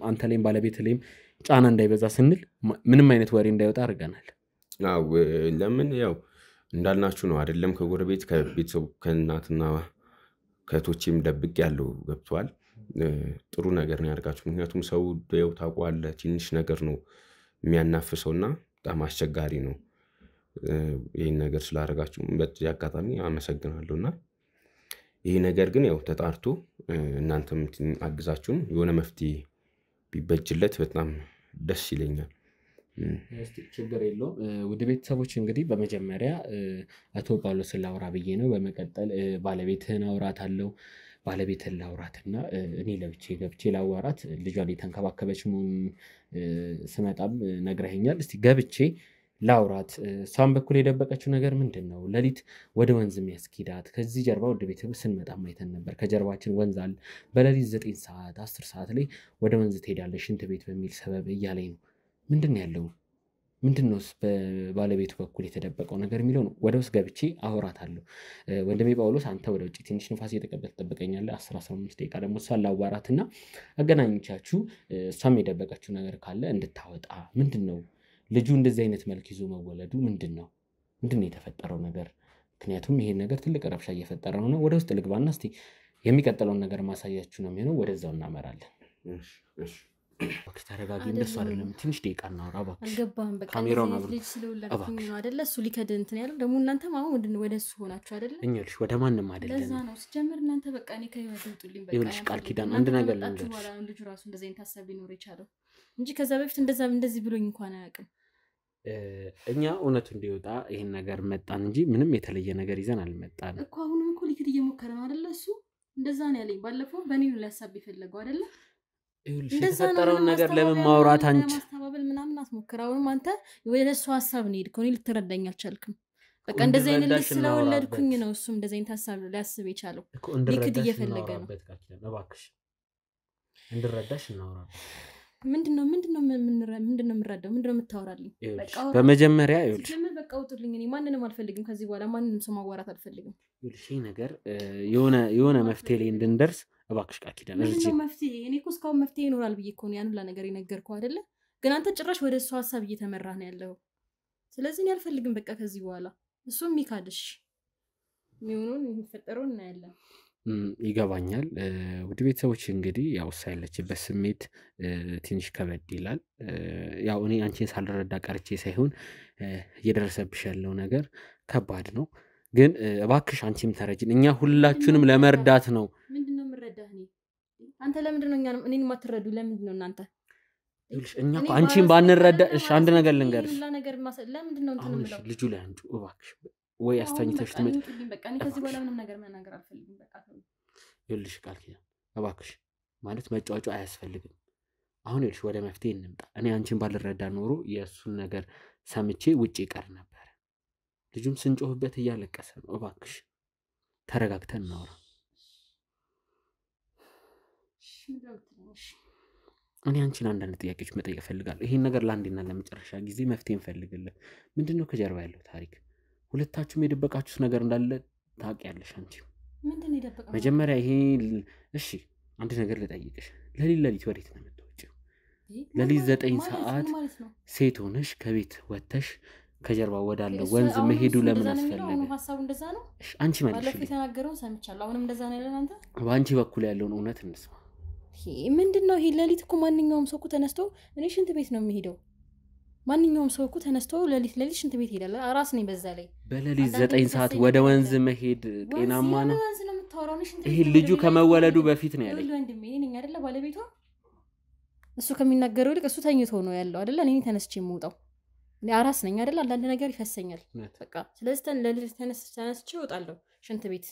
አንተ ላይም ባለቤት ላይም ጫና እንዳይበዛ ስንል ምንም አይነት ወሬ እንዳይወጣ አድርገናል። ለምን ያው እንዳልናችሁ ነው አይደለም ከጎረቤት ከቤተሰቡ ከእናትና ከቶቼም ደብቅ ያለው ገብቷል። ጥሩ ነገር ነው ያርጋችሁ። ምክንያቱም ሰው ደው ታቋለ ትንሽ ነገር ነው የሚያናፍሰውና በጣም አስቸጋሪ ነው። ይሄን ነገር ስላደረጋችሁ በዚህ አጋጣሚ አመሰግናለሁና ይሄ ነገር ግን ያው ተጣርቶ እናንተም አግዛችሁን የሆነ መፍትሄ ቢበጅለት በጣም ደስ ይለኛል። ችግር የለውም። ውድ ቤተሰቦች እንግዲህ በመጀመሪያ አቶ ጳውሎስን ላውራ ብዬ ነው። በመቀጠል ባለቤትህን አውራታለሁ። ባለቤትህን ላውራትና እኔ ለብቼ ገብቼ ላዋራት ልጇን የተንከባከበች መሆኑን ስመጣም ነግረኸኛል። እስቲ ገብቼ ላውራት። እሷን በኩል የደበቀችው ነገር ምንድን ነው? ሌሊት ወደ ወንዝ የሚያስኪዳት ከዚህ ጀርባ ወደ ቤተሰብ ስንመጣ አይተን ነበር። ከጀርባችን ወንዝ አለ። በሌሊት 9 ሰዓት 10 ሰዓት ላይ ወደ ወንዝ ትሄዳለች ሽንት ቤት በሚል ሰበብ እያለኝ ነው። ምንድን ያለው ምንድነው? በባለቤቱ በኩል የተደበቀው ነገር የሚለው ነው። ወደ ውስጥ ገብቼ አወራታለሁ። ወንድሜ ጳውሎስ አንተ ወደ ውጪ ትንሽ ንፋስ እየተቀበልክ ትጠብቀኛለህ። 10-15 ደቂቃ ደግሞ እሷን ላዋራትና አገናኝቻችሁ እሷም የደበቀችው ነገር ካለ እንድታወጣ። ምንድነው ልጁ እንደዚህ አይነት መልክ ይዞ መወለዱ ምንድነው የተፈጠረው ነገር? ምክንያቱም ይሄን ነገር ትልቅ ረብሻ እየፈጠረ ነው። ወደ ውስጥ ልግባና እስቲ የሚቀጥለውን ነገር ማሳያችሁ ነው የሚሆነው። ወደዛው እናመራለን። እሺ እባክሽ ተረጋጊ። እንደሱ አይደለም ትንሽ ደቂቃ እናውራ እባክሽ። አልገባህም? በቃ ካሜራውን ልጅ ስለወለድኩኝ ነው አይደለ? እሱ ሊከድ እንትን ያለው ደግሞ እናንተም አሁን ወደ እሱ ሆናችሁ አይደለ? እኛልሽ ወደ ማንም አይደለም። ለዛ ነው ሲጀምር እናንተ በቃ እኔ ከህይወት ውጡልኝ በቃ። ይኸውልሽ ቃል ኪዳን አንድ ነገር ልንገርሽ። ልጁ ራሱ እንደዚህ አይነት ሀሳብ ሊኖር ይቻላል እንጂ ከዛ በፊት እንደዚህ ብሎኝ እንኳን አያውቅም። እኛ እውነቱ እንዲወጣ ይሄን ነገር መጣን እንጂ ምንም የተለየ ነገር ይዘን አልመጣንም እኮ። አሁንም እኮ ሊክድ እየሞከረ ነው አይደለ? እሱ እንደዛ ነው ያለኝ። ባለፈው በእኔ ነው ሊያሳብ የፈለገው አይደለ? የተፈጠረውን ነገር ለምን ማውራት አንቺ ማስተባበል ምናምን አትሞክር። አሁንም አንተ ወደ እሱ ሀሳብ ነው የሄድከው። እኔ ልትረዳኝ አልቻልክም። በቃ እንደዚህ አይነት ልጅ ስለወለድኩኝ ነው እሱም እንደዚህ አይነት ሀሳብ ሊያስብ የቻለው። ሊክድ እየፈለገ ነው። እባክሽ እንድረዳሽ እናወራበት። ምንድነው የምንረዳው? ምንድነው የምታወራልኝ? በመጀመሪያ ይኸውልሽ በቃ ውጡልኝ። እኔ ማንንም አልፈልግም። ከዚህ በኋላ ማንንም ሰው ማዋራት አልፈልግም። ይኸውልሽ ይሄ ነገር የሆነ መፍትሄ ላይ እንድንደርስ እባክሽ ቃል ኪዳን ምንድነው መፍትሄ? እኔ እኮ እስካሁን መፍትሄ ይኖራል ብዬ እኮ ነው ያን ሁላ ነገር የነገርኩህ አይደለ? ግን አንተ ጭራሽ ወደ እሱ ሀሳብ እየተመራህ ነው ያለው። ስለዚህ እኔ አልፈልግም በቃ ከዚህ በኋላ እሱም ሚካድሽ የሚሆነውን የሚፈጠረውን እናያለን። ይገባኛል። ውድ ቤተሰቦች እንግዲህ ያው እሷ ያለችበት ስሜት ትንሽ ከበድ ይላል። ያው እኔ አንቺን ሳልረዳ ቀርቼ ሳይሆን እየደረሰብሽ ያለው ነገር ከባድ ነው። ግን እባክሽ አንቺም ተረጅን። እኛ ሁላችሁንም ለመርዳት ነው። ምንድነው የምረዳህ? አንተ ለምንድነው እኔን የማትረዱ? ለምንድነው እናንተ? ይኸውልሽ እኛ እኮ አንቺን ባንረዳ እሺ አንድ ነገር ልንገርሽ። ለምንድነው እንትን የምለው? ልጁ ላይ አንቺ እባክሽ ወይ አስተኝተሽ ትመጪ። በቃ እኔ ከዚህ በኋላ ምንም ነገር መናገር አልፈልግም። በቃ ይኸውልሽ ቃል ኪዳን እባክሽ ማለት መጫወጫ አያስፈልግም። አሁን ይኸውልሽ ወደ መፍትሄ እንምጣ። እኔ አንቺን ባልረዳ ኖሮ የእሱን ነገር ሰምቼ ውጪ ይቀር ነበር። ልጁም ስንጮህበት እያለቀሰ ነው። እባክሽ ተረጋግተን እናውራ። እኔ አንቺን አንዳንድ ጥያቄዎች መጠየቅ እፈልጋለሁ። ይሄን ነገር ለአንዴና ለመጨረሻ ጊዜ መፍትሄ እንፈልግለት። ምንድነው ከጀርባ ያለው ታሪክ? ሁለታችሁም የደበቃችሁት ነገር እንዳለ ታውቂያለሽ አንቺ። ምንድነው የደበቀው? መጀመሪያ ይሄ እሺ አንድ ነገር ልጠይቅሽ። ሌሊት ወዴት ነው የምትወጪው? ሌሊት 9 ሰዓት ሴት ሆነሽ ከቤት ወጥተሽ ከጀርባ ወዳለው ወንዝ መሄዱ ለምን አስፈለገ? ሐሳቡ እንደዛ ነው። እሺ አንቺ ማለት ባለፈው የተናገረውን ሰምቻለሁ። አሁንም እንደዛ ነው ያለው። አንተ በአንቺ በኩል ያለውን እውነት እንስማ። ምንድነው ይሄ? ሌሊት እኮ ማንኛውም ሰው እኮ ተነስቶ እኔ ሽንት ቤት ነው የሚሄደው። ማንኛውም ሰው እኮ ተነስቶ ሌሊት ሽንት ቤት ይሄዳል። አራስ ነኝ በዛ ላይ። በሌሊት 9 ሰዓት ወደ ወንዝ መሄድ ጤናማ ነው? ይሄ ልጁ ከመወለዱ በፊት ነው ያለኝ። ወንድሜ ነኝ አይደለ? ባለቤቷ እሱ ከሚናገረው ልክ እሱ ተኝቶ ነው ያለው አይደለ? እኔ ተነስቼ የምወጣው እኔ አራስ ነኝ አይደለ? አንዳንድ ነገር ይፈሰኛል በቃ። ስለዚህ ሌሊት ተነስቼ እወጣለሁ ሽንት ቤት።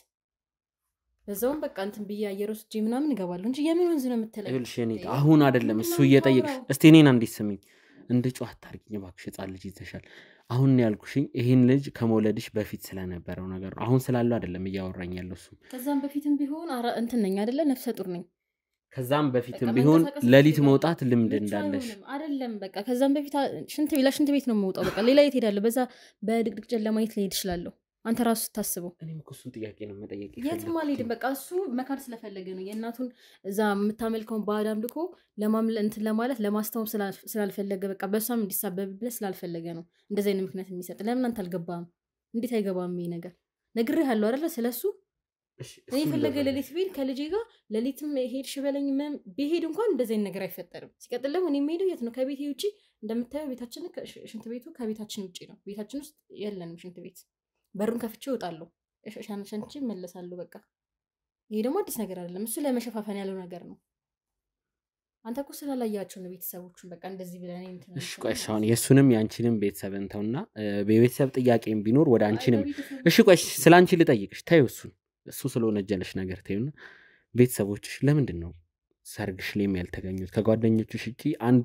በዛውም በቃ እንትን ብዬ አየር ወስጄ ምናምን እገባለሁ እንጂ የምን ወንዝ ነው የምትለኝ? ይኸውልሽ እኔ አሁን አይደለም እሱ እየጠየቅሽ። እስቲ እኔን አንዲት ስሚኝ። እንደ ጮህ አታርጊኝ እባክሽ። ሕፃን ልጅ ይዘሻል። አሁን ያልኩሽኝ ይሄን ልጅ ከመውለድሽ በፊት ስለነበረው ነገር ነው አሁን ስላለው አይደለም እያወራኝ ያለው እሱ ከዛም በፊትም ቢሆን እንትን ነኝ አይደለ ነፍሰ ጡር ነኝ ከዛም በፊትም ቢሆን ለሊት መውጣት ልምድ እንዳለሽ አይደለም በቃ ከዛም በፊት ሽንት ቤት ነው የምወጣው በቃ ሌላ የት ሄዳለሁ በዛ በድቅድቅ ጨለማ የት ልሄድ እችላለሁ አንተ ራሱ ታስበው እኔም እኮ እሱን ጥያቄ ነው መጠየቅ የትም አልሄድም በቃ እሱ መካድ ስለፈለገ ነው የእናቱን እዛ የምታመልከውን ባዕድ አምልኮ እንትን ለማለት ለማስታወም ስላልፈለገ በቃ በእሷም እንዲሳበብበት ስላልፈለገ ነው እንደዚህ አይነት ምክንያት የሚሰጥ ለምን አንተ አልገባም እንዴት አይገባም ይሄ ነገር ነግሬሃለሁ አይደለ ስለሱ እኔ ፈለገ ሌሊት ቢል ከልጄ ጋር ሌሊትም ሄድሽ በለኝ ቢሄድ እንኳን እንደዚህ አይነት ነገር አይፈጠርም ሲቀጥል ደግሞ እኔ የምሄደው የት ነው ከቤቴ ውጪ እንደምታየው ቤታችን ሽንት ቤቱ ከቤታችን ውጪ ነው ቤታችን ውስጥ የለንም ሽንት ቤት በሩን ከፍቼ እወጣለሁ ሸንቼ እመለሳለሁ በቃ ይሄ ደግሞ አዲስ ነገር አይደለም እሱ ለመሸፋፈን ያለው ነገር ነው አንተ እኮ ስላላያቸው ነው ቤተሰቦቹን በቃ እንደዚህ ብለህ እንትን እሺ ቆይ አሁን የሱንም ያንቺንም ቤተሰብ እንተውና በቤተሰብ ጥያቄም ቢኖር ወደ አንቺንም እሺ ቆይ ስላንቺ ልጠይቅሽ ታዩ እሱ ስለወነጀለሽ ነገር ታዩና ቤተሰቦችሽ ለምንድን ነው ሰርግሽ ላይ ያልተገኙት ከጓደኞችሽ እጪ አንድ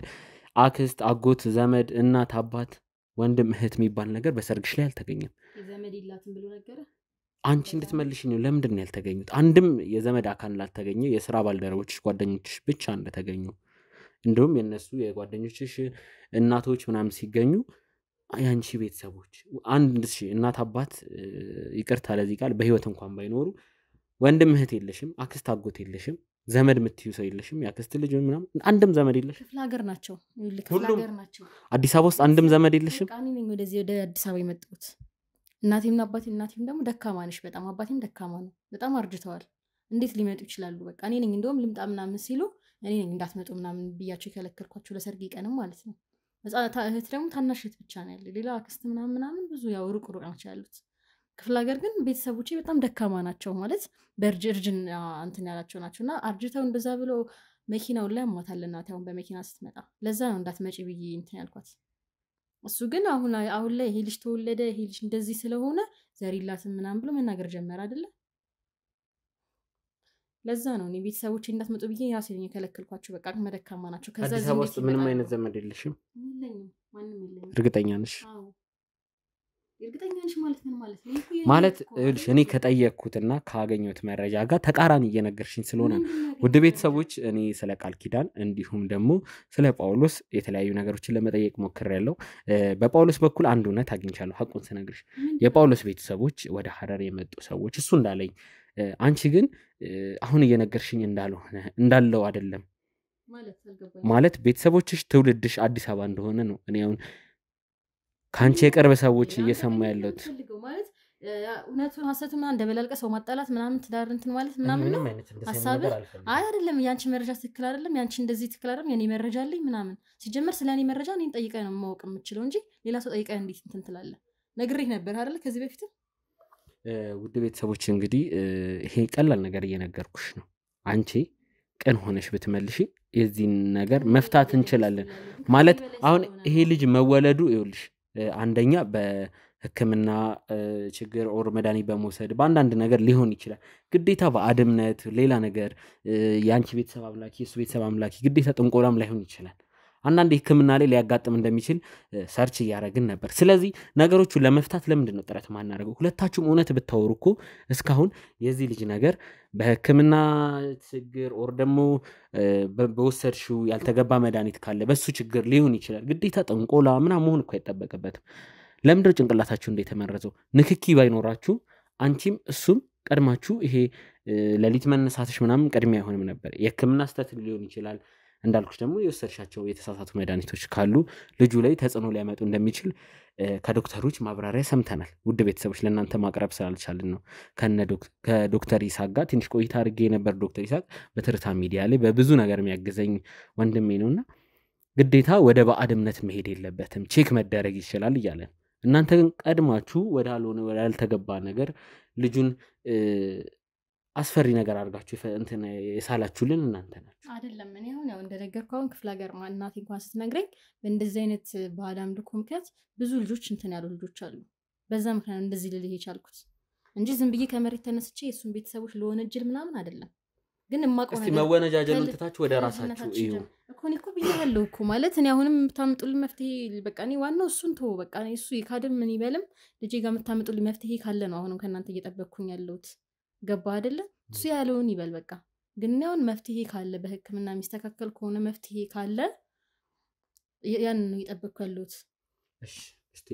አክስት አጎት ዘመድ እናት አባት ወንድም እህት የሚባል ነገር በሰርግሽ ላይ አልተገኘም ዘመድ ይላትም ብሎ ነገር አንቺ እንድትመልሽ ነው ለምንድን ነው ያልተገኙት አንድም የዘመድ አካል ላልተገኘ የሥራ ባልደረቦችሽ ጓደኞችሽ ብቻ እንደተገኙ እንደውም የነሱ የጓደኞችሽ እናቶች ምናምን ሲገኙ ያንቺ ቤተሰቦች አንድ እናት አባት ይቅርታ ለዚህ ቃል በህይወት እንኳን ባይኖሩ ወንድም እህት የለሽም አክስት አጎት የለሽም ዘመድ የምትዩ ሰው የለሽም ያክስት ልጅ ምናምን አንድም ዘመድ የለሽም ክፍለ ሀገር ናቸው ክፍለ ሀገር ናቸው አዲስ አበባ ውስጥ አንድም ዘመድ የለሽም ቃኒ ነኝ ወደዚህ ወደ አዲስ አበባ የመጣሁት እናቴም እናቴም ደግሞ ደካማ ነሽ በጣም አባቴም ደካማ ነው በጣም አርጅተዋል እንዴት ሊመጡ ይችላሉ በቃ እኔ ነኝ እንደውም ልምጣ ምናምን ሲሉ እኔ ነኝ እንዳትመጡ ምናምን ብያቸው የከለከልኳቸው ለሰርግ ቀንም ማለት ነው እህት ደግሞ ታናሽ እህት ብቻ ነው ያለው ሌላ አክስት ምናምን ብዙ ያው ሩቅ ናቸው ያሉት ክፍለ ሀገር ግን ቤተሰቦቼ በጣም ደካማ ናቸው ማለት በእርጅና እንትን ያላቸው ናቸውና አርጅተው እንደዛ ብሎ መኪናውን ላይ አሟታል እናቴ አሁን በመኪና ስትመጣ ለዛ ነው እንዳትመጪ ብዬ እንትን ያልኳት እሱ ግን አሁን ላይ ይሄ ልጅ ተወለደ ይሄ ልጅ እንደዚህ ስለሆነ ዘሪላትም ምናምን ብሎ መናገር ጀመረ አይደለ ለዛ ነው እኔ ቤተሰቦቼ እንዳትመጡ ብዬ ያሰኝ የከለከልኳቸው በቃ መደካማ ናቸው ከዛ አዲስ አበባ ውስጥ ምንም አይነት ዘመድ የለሽም የለኝም ማንንም የለኝም እርግጠኛ ነሽ አዎ እርግጠኛ ነሽ ማለት ምን ማለት ነው ማለት እልሽ እኔ ከጠየቅኩትና ካገኘሁት መረጃ ጋር ተቃራኒ እየነገርሽኝ ስለሆነ ውድ ቤተሰቦች እኔ ስለ ቃል ኪዳን እንዲሁም ደግሞ ስለ ጳውሎስ የተለያዩ ነገሮችን ለመጠየቅ ሞክሬያለሁ በጳውሎስ በኩል አንድ እውነት አግኝቻለሁ ሐቁን ስነግርሽ የጳውሎስ ቤተሰቦች ወደ ሐረር የመጡ ሰዎች እሱ እንዳለኝ አንቺ ግን አሁን እየነገርሽኝ እንዳለው አይደለም ማለት ቤተሰቦችሽ ትውልድሽ አዲስ አበባ እንደሆነ ነው እኔ አሁን ካንቺ የቅርብ ሰዎች እየሰማ ያሉት ማለት እውነቱን ሐሰቱን እንደበላልቀ ሰው ማጣላት ምናምን ትዳር እንትን ማለት ምናምን ነው ሐሳብ አይደለም ያንቺ መረጃ ትክክል አይደለም ያንቺ እንደዚህ ትክክል አይደለም የኔ መረጃ አለኝ ምናምን ሲጀመር ስለኔ መረጃ እኔን ጠይቀህ ነው ማወቅ የምችለው እንጂ ሌላ ሰው ጠይቀህ እንዴት እንትን ትላለህ ነግሬህ ነበር አይደል ከዚህ በፊት ውድ ቤተሰቦች እንግዲህ ይሄ ቀላል ነገር እየነገርኩሽ ነው አንቺ ቀን ሆነሽ ብትመልሺ የዚህን ነገር መፍታት እንችላለን ማለት አሁን ይሄ ልጅ መወለዱ ይኸውልሽ አንደኛ በህክምና ችግር ኦር መድኃኒት በመውሰድ በአንዳንድ ነገር ሊሆን ይችላል ግዴታ በአድምነት ሌላ ነገር ያንቺ ቤተሰብ አምላኪ የሱ ቤተሰብ አምላኪ ግዴታ ጥንቆላም ላይሆን ይችላል አንዳንድ ህክምና ላይ ሊያጋጥም እንደሚችል ሰርች እያደረግን ነበር ስለዚህ ነገሮቹን ለመፍታት ለምንድን ነው ጥረት ማናደርገው ሁለታችሁም እውነት ብታወሩ እኮ እስካሁን የዚህ ልጅ ነገር በህክምና ችግር ኦር ደግሞ በወሰድሽው ያልተገባ መድኃኒት ካለ በሱ ችግር ሊሆን ይችላል ግዴታ ጥንቆላ ምናምን መሆን እኮ አይጠበቅበትም ለምንድነው ጭንቅላታችሁ እንደተመረዘው ንክኪ ባይኖራችሁ አንቺም እሱም ቀድማችሁ ይሄ ለሊት መነሳትሽ ምናምን ቀድሚያ አይሆንም ነበር የህክምና ስህተት ሊሆን ይችላል እንዳልኩሽ ደግሞ የወሰድሻቸው የተሳሳቱ መድኃኒቶች ካሉ ልጁ ላይ ተጽዕኖ ሊያመጡ እንደሚችል ከዶክተሮች ማብራሪያ ሰምተናል ውድ ቤተሰቦች ለእናንተ ማቅረብ ስላልቻልን ነው ከዶክተር ይሳቅ ጋር ትንሽ ቆይታ አድርጌ ነበር ዶክተር ይሳቅ በትርታ ሚዲያ ላይ በብዙ ነገር የሚያግዘኝ ወንድሜ ነውና ግዴታ ወደ ባዕድ እምነት መሄድ የለበትም ቼክ መደረግ ይችላል እያለን እናንተ ግን ቀድማችሁ ወዳልሆነ ወዳልተገባ ነገር ልጁን አስፈሪ ነገር አድርጋችሁ እንትን የሳላችሁልን እናንተ ናችሁ አይደለም እኔ አሁን ያው እንደነገርኩህ አሁን ክፍለ ሀገር እናቴ እንኳን ስትነግረኝ በእንደዚህ አይነት ባዕድ አምልኮ ምክንያት ብዙ ልጆች እንትን ያሉ ልጆች አሉ በዛ ምክንያት እንደዚህ ልልህ የቻልኩት እንጂ ዝም ብዬ ከመሬት ተነስቼ የእሱን ቤተሰቦች ለወነጀል ምናምን አይደለም ግን ማቆም እስቲ መወነጃጀሉን ትታችሁ ወደ ራሳችሁ እዩ እኮ ብያለሁ እኮ ማለት እኔ አሁንም የምታመጡልኝ መፍትሄ በቃ እኔ ዋናው እሱን ተው በቃ እኔ እሱ ይካድም ምን ይበልም ልጄ ጋር የምታመጡልኝ መፍትሄ ካለ ነው አሁንም ከእናንተ እየጠበቅኩኝ ያለሁት ገባ አይደለ እሱ ያለውን ይበል በቃ ግን አሁን መፍትሄ ካለ በህክምና የሚስተካከል ከሆነ መፍትሄ ካለ ያን ነው እየጠበቅኩ ያለሁት እሺ እስቲ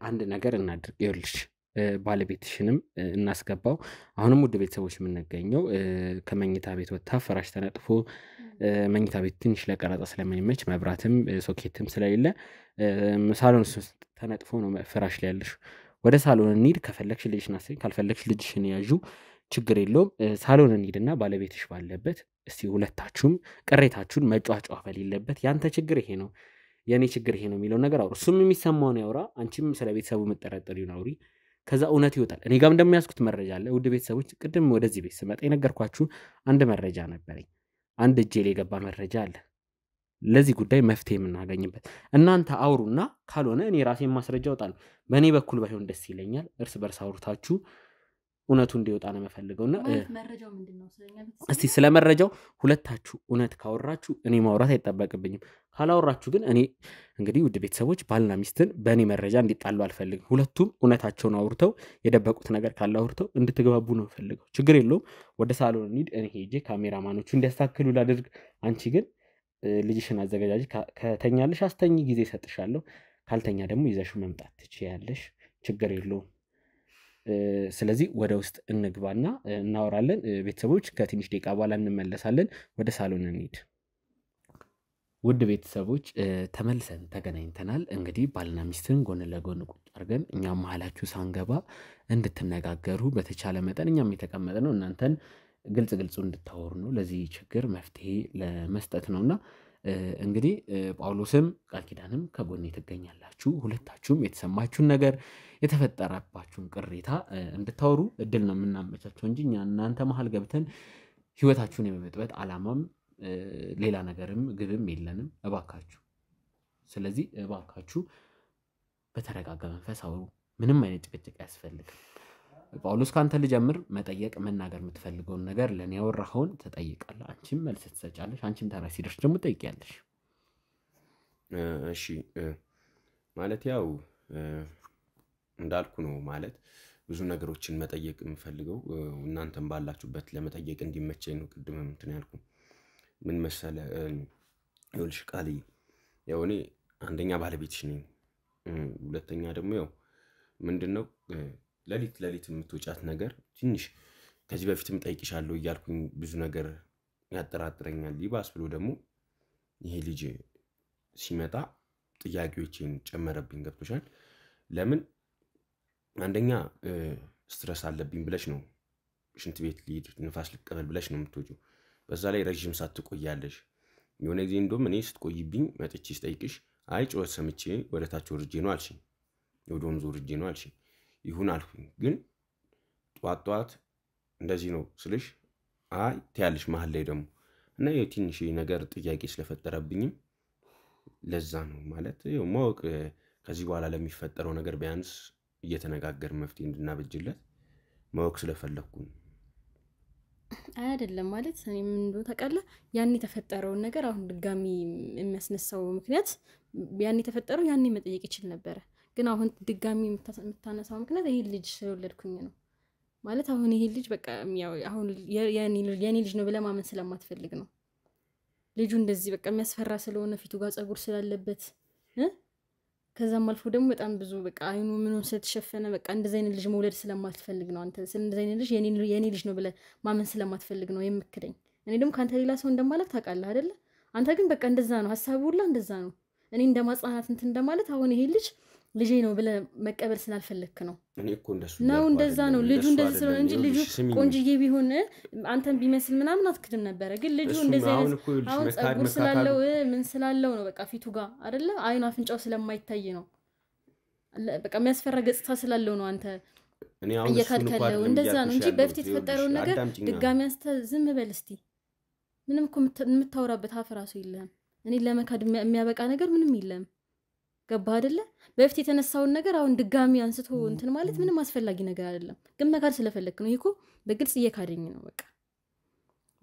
አንድ ነገር እናድርግ ይኸውልሽ ባለቤትሽንም እናስገባው አሁንም ውድ ቤተሰቦች የምንገኘው ከመኝታ ቤት ወጣ ፍራሽ ተነጥፎ መኝታ ቤት ትንሽ ለቀረጻ ስለማይመች መብራትም ሶኬትም ስለሌለ ሳሎን ውስጥ ተነጥፎ ነው ፍራሽ ላይ ያለሽ ወደ ሳሎን እንሂድ ከፈለግሽ ልጅሽን አስይ ካልፈለግሽ ልጅሽን ያዡ ችግር የለውም ሳሎን እንሂድና ባለቤትሽ ባለበት እስቲ ሁለታችሁም ቅሬታችሁን መጫጫው በሌለበት ያንተ ችግር ይሄ ነው የኔ ችግር ይሄ ነው የሚለው ነገር አውሩ እሱም የሚሰማው ነው ያውራ አንቺም ስለ ቤተሰቡ መጠረጠር ይኖሪ ከዛ እውነት ይወጣል እኔ ጋርም እንደሚያስኩት መረጃ አለ ውድ ቤተሰቦች ቅድም ወደዚህ ቤት ስመጣ የነገርኳችሁ አንድ መረጃ ነበረኝ አንድ እጄ ላይ ገባ መረጃ አለ ለዚህ ጉዳይ መፍትሄ የምናገኝበት እናንተ አውሩና ካልሆነ እኔ ራሴን ማስረጃ አወጣለሁ በእኔ በኩል ባይሆን ደስ ይለኛል እርስ በርስ አውርታችሁ እውነቱ እንዲወጣ ነው መፈልገውና መረጃው ምንድነው ስለኛ እስቲ ስለ መረጃው ሁለታችሁ እውነት ካወራችሁ እኔ ማውራት አይተባበቅብኝም ካላወራችሁ ግን እኔ እንግዲህ ውድ ቤተሰቦች ባልና ሚስትን በእኔ መረጃ እንዲጣሉ አልፈልግም ሁለቱም እውነታቸውን አውርተው የደበቁት ነገር ካለ አውርተው እንድትገባቡ ነው ፈልገው ችግር የለውም ወደ ሳሎን እንሂድ እኔ ሄጄ ካሜራማኖቹ እንዲያስተካክሉ ላድርግ አንቺ ግን ልጅሽን አዘጋጃጅ ከተኛለሽ አስተኝ ጊዜ ሰጥሻለሁ ካልተኛ ደግሞ ይዘሽው መምጣት ትችያለሽ ችግር የለውም ስለዚህ ወደ ውስጥ እንግባና እናወራለን ቤተሰቦች ከትንሽ ደቂቃ በኋላ እንመለሳለን ወደ ሳሎን እንሂድ ውድ ቤተሰቦች ተመልሰን ተገናኝተናል እንግዲህ ባልና ሚስትን ጎን ለጎን ቁጭ አድርገን እኛም መሀላችሁ ሳንገባ እንድትነጋገሩ በተቻለ መጠን እኛም የተቀመጥነው እናንተን ግልጽ እንድታወሩ ነው ለዚህ ችግር መፍትሄ ለመስጠት ነውና እንግዲህ ጳውሎስም ቃል ኪዳንም ከጎኔ ትገኛላችሁ ሁለታችሁም የተሰማችሁን ነገር የተፈጠረባችሁን ቅሬታ እንድታወሩ እድል ነው የምናመቻቸው እንጂ እናንተ መሃል ገብተን ህይወታችሁን የመበጥበጥ አላማም ሌላ ነገርም ግብም የለንም እባካችሁ ስለዚህ እባካችሁ በተረጋጋ መንፈስ አውሩ ምንም አይነት ጭቅጭቅ ያስፈልጋል ጳውሎስ ካንተ ልጀምር መጠየቅ መናገር የምትፈልገውን ነገር ለኔ ያወራኸውን ተጠይቃለህ አንቺም መልስ ትሰጫለሽ አንቺም ተራ ሲደርስ ደግሞ ጠይቂያለሽ እሺ ማለት ያው እንዳልኩ ነው ማለት ብዙ ነገሮችን መጠየቅ የምፈልገው እናንተም ባላችሁበት ለመጠየቅ እንዲመቸኝ ነው ቅድም እንትን ያልኩ ምን መሰለ ይኸውልሽ ቃሊ ያው እኔ አንደኛ ባለቤትሽ ነኝ ሁለተኛ ደግሞ ያው ምንድነው ለሊት የምትወጫት ነገር ትንሽ ከዚህ በፊትም ጠይቅሻለሁ እያልኩኝ ብዙ ነገር ያጠራጥረኛል ይባስ ብሎ ደግሞ ይሄ ልጅ ሲመጣ ጥያቄዎችን ጨመረብኝ ገብቶሻል ለምን አንደኛ ስትረስ አለብኝ ብለሽ ነው ሽንት ቤት ልሂድ ንፋስ ልቀበል ብለሽ ነው የምትወጪው በዛ ላይ ረጅም ሰዓት ትቆያለሽ የሆነ ጊዜ እንደውም እኔ ስትቆይብኝ መጥቼ ስጠይቅሽ አይ ጮት ሰምቼ ወደታች ወርጄ ነው አልሽኝ ወደ ወንዙ ወርጄ ነው አልሽኝ ይሁን አልኩኝ ግን ጧት እንደዚህ ነው ስልሽ አይ ትያለሽ መሃል ላይ ደግሞ እና የትንሽ ነገር ጥያቄ ስለፈጠረብኝም ለዛ ነው ማለት ያው ማወቅ ከዚህ በኋላ ለሚፈጠረው ነገር ቢያንስ እየተነጋገር መፍትሄ እንድናበጅለት ማወቅ ስለፈለኩ አይደለም ማለት እኔ ምን እንደው ተቀለ ያኔ ተፈጠረው ነገር አሁን ድጋሚ የሚያስነሳው ምክንያት ያኔ ተፈጠረው ያኔ መጠየቅ ይችል ነበር ግን አሁን ድጋሚ የምታነሳው ምክንያት ይሄ ልጅ ስለወለድኩኝ ነው ማለት አሁን ይሄ ልጅ በቃ ያው አሁን የኔ ልጅ ነው ብለ ማመን ስለማትፈልግ ነው ልጁ እንደዚህ በቃ የሚያስፈራ ስለሆነ ፊቱ ጋር ጸጉር ስላለበት ከዛም አልፎ ደግሞ በጣም ብዙ በቃ አይኑ ምኑን ስለተሸፈነ በቃ እንደዚህ አይነት ልጅ መውለድ ስለማትፈልግ ነው አንተ እንደዚህ አይነት ልጅ የኔ ልጅ ነው ብለ ማመን ስለማትፈልግ ነው የምክደኝ እኔ ደግሞ ካንተ ሌላ ሰው እንደማላክ ታውቃለህ አይደለ አንተ ግን በቃ እንደዛ ነው ሐሳቡ ሁላ እንደዛ ነው እኔ እንደማጽናናት እንትን እንደማለት አሁን ይሄ ልጅ ልጄ ነው ብለ መቀበል ስላልፈለክ ነው እኔ እኮ እንደዛ ነው ልጁ እንደዚህ ስለሆነ እንጂ ልጁ ቆንጅዬ ቢሆን አንተን ቢመስል ምናምን አትክድም ነበር ግን ልጁ እንደዚህ አይነት አሁን ጸጉር ስላለው ምን ስላለው ነው በቃ ፊቱ ጋር አይደለ አይኑ አፍንጫው ስለማይታይ ነው በቃ የሚያስፈራ ገጽታ ስላለው ነው አንተ እኔ አሁን እየካድከለው እንደዛ ነው እንጂ በፊት የተፈጠረው ነገር ድጋሚ አንተ ዝም በል እስቲ ምንም እኮ የምታወራበት አፍራሱ የለም እኔ ለመካድ የሚያበቃ ነገር ምንም የለም ገባ አይደለ በፊት የተነሳውን ነገር አሁን ድጋሚ አንስቶ እንትን ማለት ምንም አስፈላጊ ነገር አይደለም ግን መካድ ስለፈለክ ነው ይሄኮ በግልጽ እየካደኝ ነው በቃ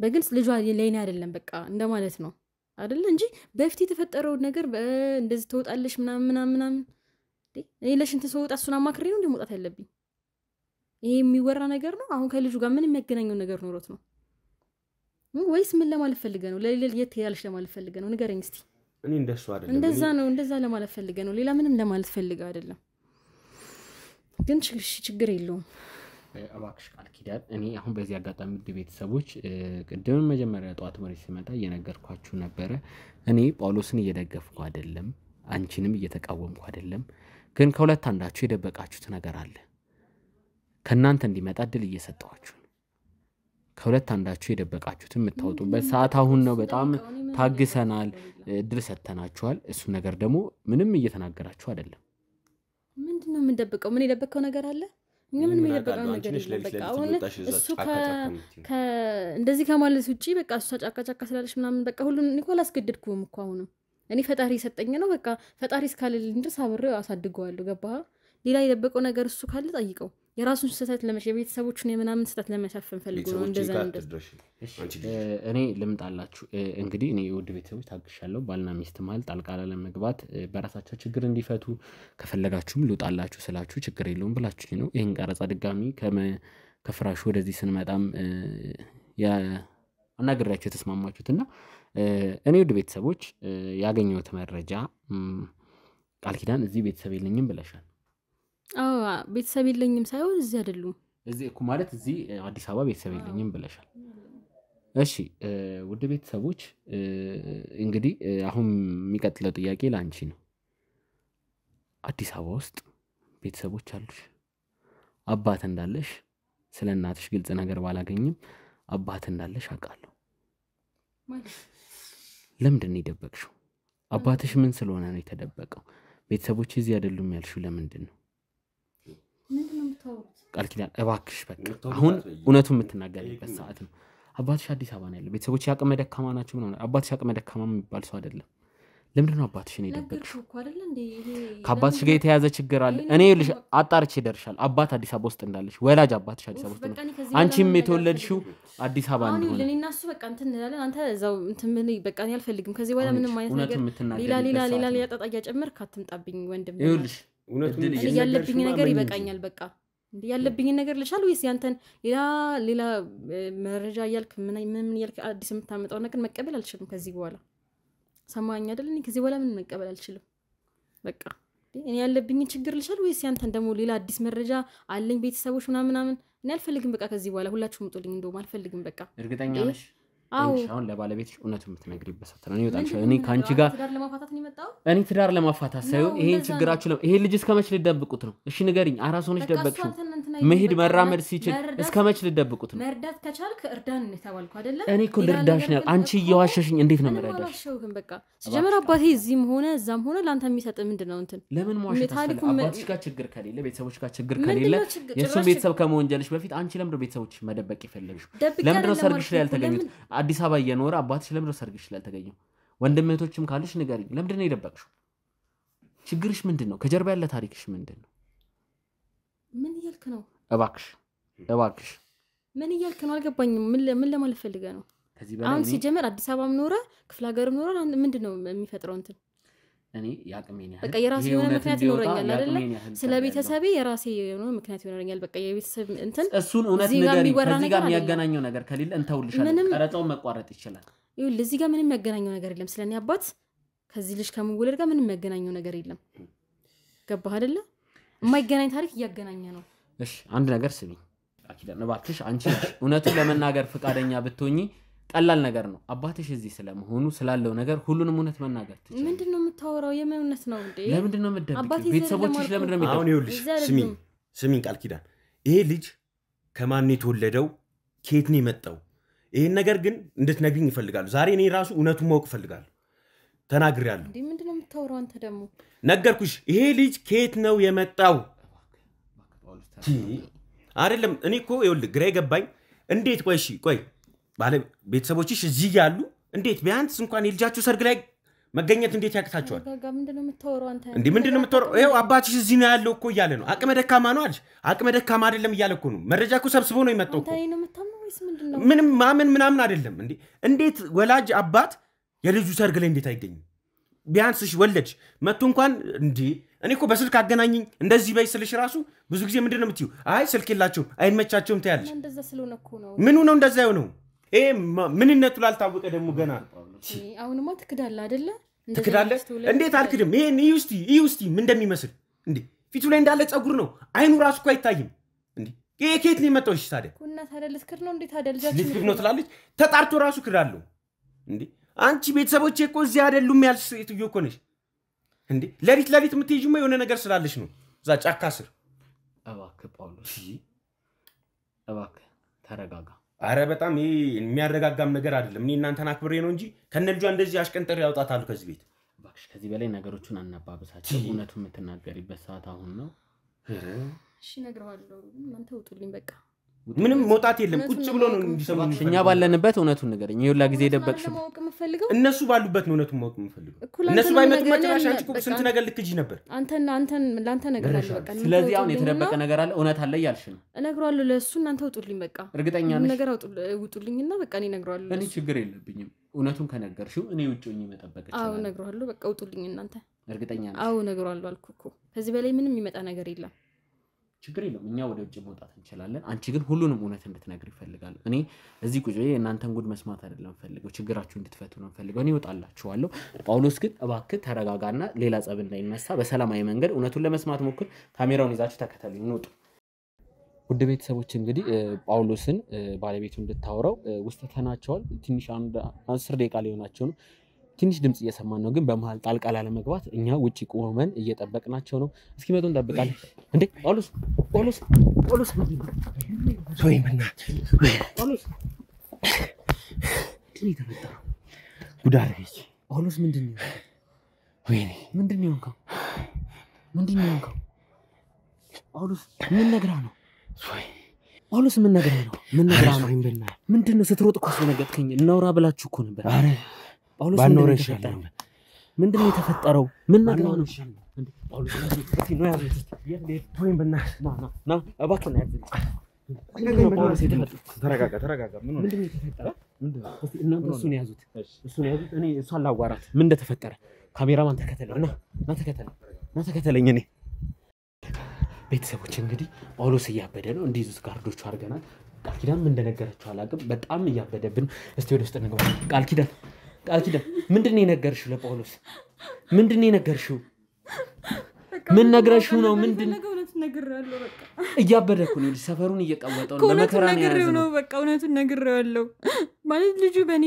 በግልጽ ልጇ ለኔ አይደለም በቃ እንደማለት ነው አይደል እንጂ በፊት የተፈጠረው ነገር እንደዚህ ተወጣለሽ ምናምን እኔ ለሽንት ሰውጣ እሱን አማክሬ ነው እንደመውጣት ያለብኝ ይሄ የሚወራ ነገር ነው አሁን ከልጁ ጋር ምን የሚያገናኘው ነገር ኖሮት ነው ወይስ ምን ለማለት ፈልገ ነው ለሌላ የትያለሽ ለማለት ፈልገ ነው ንገረኝ እስቲ እኔ እንደሱ አይደለም እንደዛ ለማለት ፈልገ ነው ሌላ ምንም ለማለት ፈልገ አይደለም ግን ችግር የለውም አባክሽ ቃል ኪዳን እኔ አሁን በዚህ አጋጣሚ ቤተሰቦች ቅድም መጀመሪያ ጧት ወሬ ሲመጣ እየነገርኳችሁ ነበር እኔ ጳውሎስን እየደገፍኩ አይደለም አንቺንም እየተቃወምኩ አይደለም ግን ከሁለት አንዳችሁ የደበቃችሁት ነገር አለ ከናንተ እንዲመጣ ድል እየሰጣችሁ ከሁለት አንዳችሁ የደበቃችሁት የምታወጡበት ሰዓት አሁን ነው በጣም ታግሰናል ድል ሰተናችኋል እሱ ነገር ደግሞ ምንም እየተናገራችሁ አይደለም ምንድነው ምን ደብቀው ምን የደበቀው ነገር አለ ምን የሚደበቀው ነገር በቃ አሁን እሱ እንደዚህ ከማለት ውጪ በቃ እሱ ጫካ ስላለሽ ምናምን በቃ ሁሉን ኒኮላስ ገድድኩም እኮ አሁንም እኔ ፈጣሪ ሰጠኝ ነው በቃ ፈጣሪ እስካለልኝ ድረስ አብሬው አሳድገዋለሁ ገባህ ሌላ የደበቀው ነገር እሱ ካለ ጠይቀው የራሱን ስህተት የቤተሰቦቹን የምናምን ስህተት ለመሸፈን ፈልጎ ነው እንደዛ እኔ ልምጣላችሁ እንግዲህ እኔ ውድ ቤተሰቦች ታግሻለሁ ባልና ሚስት ማለት ጣልቃ ለመግባት በራሳቸው ችግር እንዲፈቱ ከፈለጋችሁም ልውጣላችሁ ስላችሁ ችግር የለውም ብላችሁ ነው ይሄን ቀረጻ ድጋሚ ከፍራሹ ወደዚህ ስንመጣም አናግራችሁ ተስማማችሁትና እኔ ውድ ቤተሰቦች ያገኘሁት መረጃ ቃል ኪዳን እዚህ ቤተሰብ የለኝም ብለሻል ቤተሰብ የለኝም ሳይሆን እዚህ አይደሉም እዚህ እኮ ማለት እዚህ አዲስ አበባ ቤተሰብ የለኝም ብለሻል እሺ ውድ ቤተሰቦች እንግዲህ አሁን የሚቀጥለው ጥያቄ ላንቺ ነው አዲስ አበባ ውስጥ ቤተሰቦች አሉሽ አባት እንዳለሽ ስለናትሽ ግልጽ ነገር ባላገኝም አባት እንዳለሽ አውቃለሁ ማለት ለምንድን ነው የደበቅሽው አባትሽ ምን ስለሆነ ነው የተደበቀው ቤተሰቦች እዚህ አይደሉም ያልሽው ለምንድን ነው ምንድነው የምታወሩት ቃል ኪዳን እባክሽ በቃ አሁን እውነቱን የምትናገሪበት ሰዓት ነው አባትሽ አዲስ አበባ ነው ያለው ቤተሰቦች ያቀመ ደካማ ናቸው ምን አባትሽ ያቀመ ደካማ የሚባል ሰው አይደለም ለምንድነው አባትሽን የደበቅሽው እኮ አይደል እንዴ ከአባትሽ ጋር የተያዘ ችግር አለ እኔ ልጅ አጣርቼ ደርሻል አባት አዲስ አበባ ውስጥ እንዳለሽ ወላጅ አባትሽ አዲስ አበባ ውስጥ ነው አንቺም የተወለድሽው አዲስ አበባ እንደሆነ ለኔና እሱ በቃ እንትን እንላለን አንተ እዛው እንትን ምን በቃ እኔ አልፈልግም ከዚህ በኋላ ምንም አይነት ነገር ሌላ ጣጣ እያጨመርክ አትምጣብኝ ወንድም ይኸውልሽ እውነቱን ያለብኝ ነገር ይበቃኛል በቃ እንዴ ያለብኝ ነገር ልሻል ወይስ ያንተን ሌላ መረጃ ያልክ ምን ያልክ አዲስ የምታመጣው ነገር መቀበል አልችልም ከዚህ በኋላ ሰማኝ አይደል እኔ ከዚህ በኋላ ምን መቀበል አልችልም በቃ እኔ ያለብኝ ችግር ልሻል ወይስ ያንተን ደግሞ ሌላ አዲስ መረጃ አለኝ ቤተሰቦች ምናምን እኔ አልፈልግም በቃ ከዚህ በኋላ ሁላችሁም ጥሉኝ እንደውም አልፈልግም በቃ እርግጠኛ ነሽ አሁን ለባለቤትሽ እውነቱን የምትነግሪበት ሰዓት ነው ይወጣልሽ እኔ ካንቺ ጋር ትዳር ለማፋታት ነው የመጣው እኔ ትዳር ለማፋታት ሳይሆን ይሄን ችግራችሁ ይሄ ልጅ እስከመች ልደብቁት ነው እሺ ንገሪኝ አራስ ሆነሽ ደበቅሽው መሄድ መራመድ ሲችል እስከመች ልደብቁት ነው መርዳት ከቻልክ እርዳን ነው ተባልኩ አይደለ እኔ እኮ ልርዳሽ ነው አንቺ እየዋሸሽኝ እንዴት ነው መረዳሽ በቃ ሲጀመር አባቴ እዚህም ሆነ እዛም ሆነ ላንተ የሚሰጥ ምንድነው እንትን ለምን ማውሸት አባትሽ ጋር ችግር ከሌለ ቤተሰቦች ጋር ችግር ከሌለ የሱን ቤተሰብ ከመወንጀልሽ በፊት አንቺ ለምን ቤተሰቦች መደበቅ ይፈልግሽ ለምን ነው ሰርግሽ ላይ ያልተገኙት አዲስ አበባ እየኖረ አባትሽ ለምን ነው ሰርግሽ ላይ ያልተገኘው ወንድምቶችም ካለሽ ንገሪኝ ለምን ነው የደበቅሽው ችግርሽ ምንድነው ከጀርባ ያለ ታሪክሽ ምንድነው ምን ይልክ ነው እባክሽ ምን ይልክ ነው አልገባኝም ምን ለማለት ፈልገህ ነው አሁን ሲጀመር አዲስ አበባም ኖረ ክፍለ ሀገርም ኖረ ምንድነው የሚፈጥረው እንትን እኔ ያቅሜን ያህል በቃ የራሴ የሆነ ምክንያት ይኖረኛል አይደለ ስለ ቤተሰቤ የራሴ የሆነ ምክንያት ይኖረኛል በቃ የቤተሰብ እንትን እሱን እውነት ነገር ከዚህ ጋር የሚያገናኘው ነገር ከሌለ እንተውልሻለን ቀረጻው መቋረጥ ይችላል ይሁን ለዚህ ጋር ምንም የሚያገናኘው ነገር የለም ስለኔ አባት ከዚህ ልጅ ከመወለድ ጋር ምንም የሚያገናኘው ነገር የለም ገባህ አይደለ የማይገናኝ ታሪክ እያገናኘ ነው እሺ አንድ ነገር ስሚ አኪዳን እባክሽ አንቺ እውነቱን ለመናገር ፍቃደኛ ብትሆኚ ቀላል ነገር ነው አባትሽ እዚህ ስለመሆኑ ስላለው ነገር ሁሉንም እውነት መናገር ትችላለሽ ምንድነው የምታወራው የምን እውነት ነው እንዴ ለምንድነው መደብቅ ቤተሰቦችሽ ለምንድነው መደብቅ አሁን ይኸውልሽ ስሚኝ ቃል ኪዳን ይሄ ልጅ ከማን የተወለደው ከየት ነው የመጣው ይሄን ነገር ግን እንድትነግሪኝ ይፈልጋሉ ዛሬ እኔ ራሱ እውነቱን ማወቅ ይፈልጋሉ ተናግሬያለሁ እንዴ ምንድነው የምታወራው አንተ ደግሞ ነገርኩሽ ይሄ ልጅ ከየት ነው የመጣው አይደለም እኔ እኮ ይኸውልህ ግራ ይገባኝ እንዴት ቆይ ባለ ቤተሰቦችሽ እዚህ ያሉ እንዴት ቢያንስ እንኳን የልጃችሁ ሰርግ ላይ መገኘት እንዴት ያቅታቸዋል ጋጋ ምንድነው የምታወራው አንተ እንዴ ምንድነው የምታወራው ይሄው አባትሽ እዚህ ነው ያለው እኮ እያለ ነው አቅመ ደካማ ነው አልሽ አቅመ ደካማ አይደለም እያለ እኮ ነው መረጃ እኮ ሰብስቦ ነው የመጣው እኮ አንተ ነው የምታምነው ወይስ ምንድነው ምንም ማመን ምናምን አይደለም እንዴ እንዴት ወላጅ አባት የልጁ ሰርግ ላይ እንዴት አይገኝም ቢያንስሽ ወለድሽ መጥቶ እንኳን እንዴ እኔ እኮ በስልክ አገናኝኝ እንደዚህ በይ ስልሽ ራሱ ብዙ ጊዜ ምንድነው የምትዩ አይ ስልክ የላቸውም አይመቻቸውም ትያለሽ እንደዛ ስለሆነ እኮ ነው ምኑ ነው እንደዛ የሆነው ይሄ ምንነቱ ላልታወቀ ደግሞ ገና አሁንማ ትክዳለህ አይደለ ትክዳለህ እንዴት አልክድም ይሄን ይውስቲ ምን እንደሚመስል እንዴ ፊቱ ላይ እንዳለ ጸጉር ነው አይኑ ራሱ እኮ አይታይም እንዴ ይሄ ከየት ነው የመጣው እሺ ታዲያ ኩና ታዲያ ልትክድ ነው እንዴት ታዲያ ልጃችን ልትክድ ነው ትላለች ተጣርቶ ራሱ ክዳለሁ እንዴ አንቺ ቤተሰቦቼ እኮ እዚህ አይደሉም ያልሽ ሴትዮ እኮ ነሽ እንዴ ለሊት የምትይጁማ የሆነ ነገር ስላለሽ ነው እዛ ጫካ ስር እባክህ ጳውሎስ እባክህ ተረጋጋ አረ በጣም ይሄ የሚያረጋጋም ነገር አይደለም እኔ እናንተን አክብሬ ነው እንጂ ከነልጇ እንደዚህ አሽቀንጠር ያውጣታሉ ከዚህ ቤት እባክሽ ከዚህ በላይ ነገሮችን አናባብሳቸው እውነቱን የምትናገሪበት ሰዓት አሁን ነው እሺ ነግረዋለሁ እናንተ ውጡልኝ በቃ ምንም መውጣት የለም ቁጭ ብሎ ነው እንዲሰማኝ እኛ ባለንበት እውነቱን ንገረኝ ይሁላ ጊዜ ደበቅሽ እነሱ ባሉበት ነው እውነቱን ማወቅ የምፈልገው እነሱ ባይመጡ መጨረሻ አንቺ እኮ ስንት ነገር ልክጂ ነበር አንተን ላንተ ነግራለሁ በቃ ስለዚህ አሁን የተደበቀ ነገር አለ እውነት አለ ያልሽ ነው እነግረዋለሁ ለሱ እናንተ ውጡልኝ በቃ እርግጠኛ ነሽ ነገር ውጡልኝና በቃ እኔ እነግረዋለሁ እኔ ችግር የለብኝም እውነቱን ከነገርሽው እኔ ውጭ ሆኜ መጠበቅ እችላለሁ አዎ እነግረዋለሁ በቃ ውጡልኝ እናንተ እርግጠኛ ነሽ አዎ እነግረዋለሁ አልኩ እኮ ከዚህ በላይ ምንም የሚመጣ ነገር የለም ችግር የለውም እኛ ወደ ውጭ መውጣት እንችላለን አንቺ ግን ሁሉንም እውነት እንድትነግሪ ይፈልጋል እኔ እዚህ ቁጭ ብዬ እናንተን ጉድ መስማት አይደለም ፈልገው ችግራችሁ እንድትፈቱ ነው ፈልገው እኔ እወጣላችኋለሁ ጳውሎስ ግን እባክህ ተረጋጋና ሌላ ጸብ እንዳይነሳ በሰላማዊ መንገድ እውነቱን ለመስማት ሞክር ካሜራውን ይዛችሁ ተከተሉኝ እንውጡ ውድ ቤተሰቦች እንግዲህ ጳውሎስን ባለቤቱ እንድታወራው ውስጥ ተናቸዋል ትንሽ 10 ደቂቃ ሊሆናቸው ነው ትንሽ ድምጽ እየሰማን ነው ግን በመሃል ጣልቃ ለመግባት እኛ ውጪ ቆመን እየጠበቅናቸው ነው እስኪመጡ እንጠብቃለን እንዴ ጳውሎስ ሶይ ምናት ጳውሎስ እኔ ተፈጠረ ጉዳሬች ጳውሎስ ምንድነው ወይኔ ምንድነው ጳውሎስ ምን ነግራ ነው ሶይ ጳውሎስ ምን ነግራ ነው ምንድነው ስትሮጥ እኮ ስለነገጥከኝ እናውራ ብላችሁ እኮ ነበር አረ ጳውሎስ ምንድነው የተፈጠረው ምን ነገር ነው እንዴ ጳውሎስ ነው ያዘው ወይም በእናትህ ና እባክህ ነው ያዘው ተረጋጋ ምንድነው የተፈጠረው እናንተ እሱን ያዙት እኔ እሷን ላዋራት ምን እንደተፈጠረ ካሜራማን ተከተለና ና ተከተለኝ እኔ ቤተሰቦች እንግዲህ ጳውሎስ እያበደ ነው እንዲዙት ጋርዶቹ አርገናል ቃል ኪዳን ምን እንደነገረችው አላቅም በጣም እያበደብን እስቲ ወደ ውስጥ እንግባ ቃል ኪዳን ምንድነው የነገርሽው ለጳውሎስ ምንድነው የነገርሽው ምን ነግረሽው ነው ምንድነው ነግሬያለሁ በቃ እያበደኩ ነው ሰፈሩን እየቀወጠው ለመከራ ነው በቃ እውነቱን ነግሬያለሁ ማለት ልጁ በኔ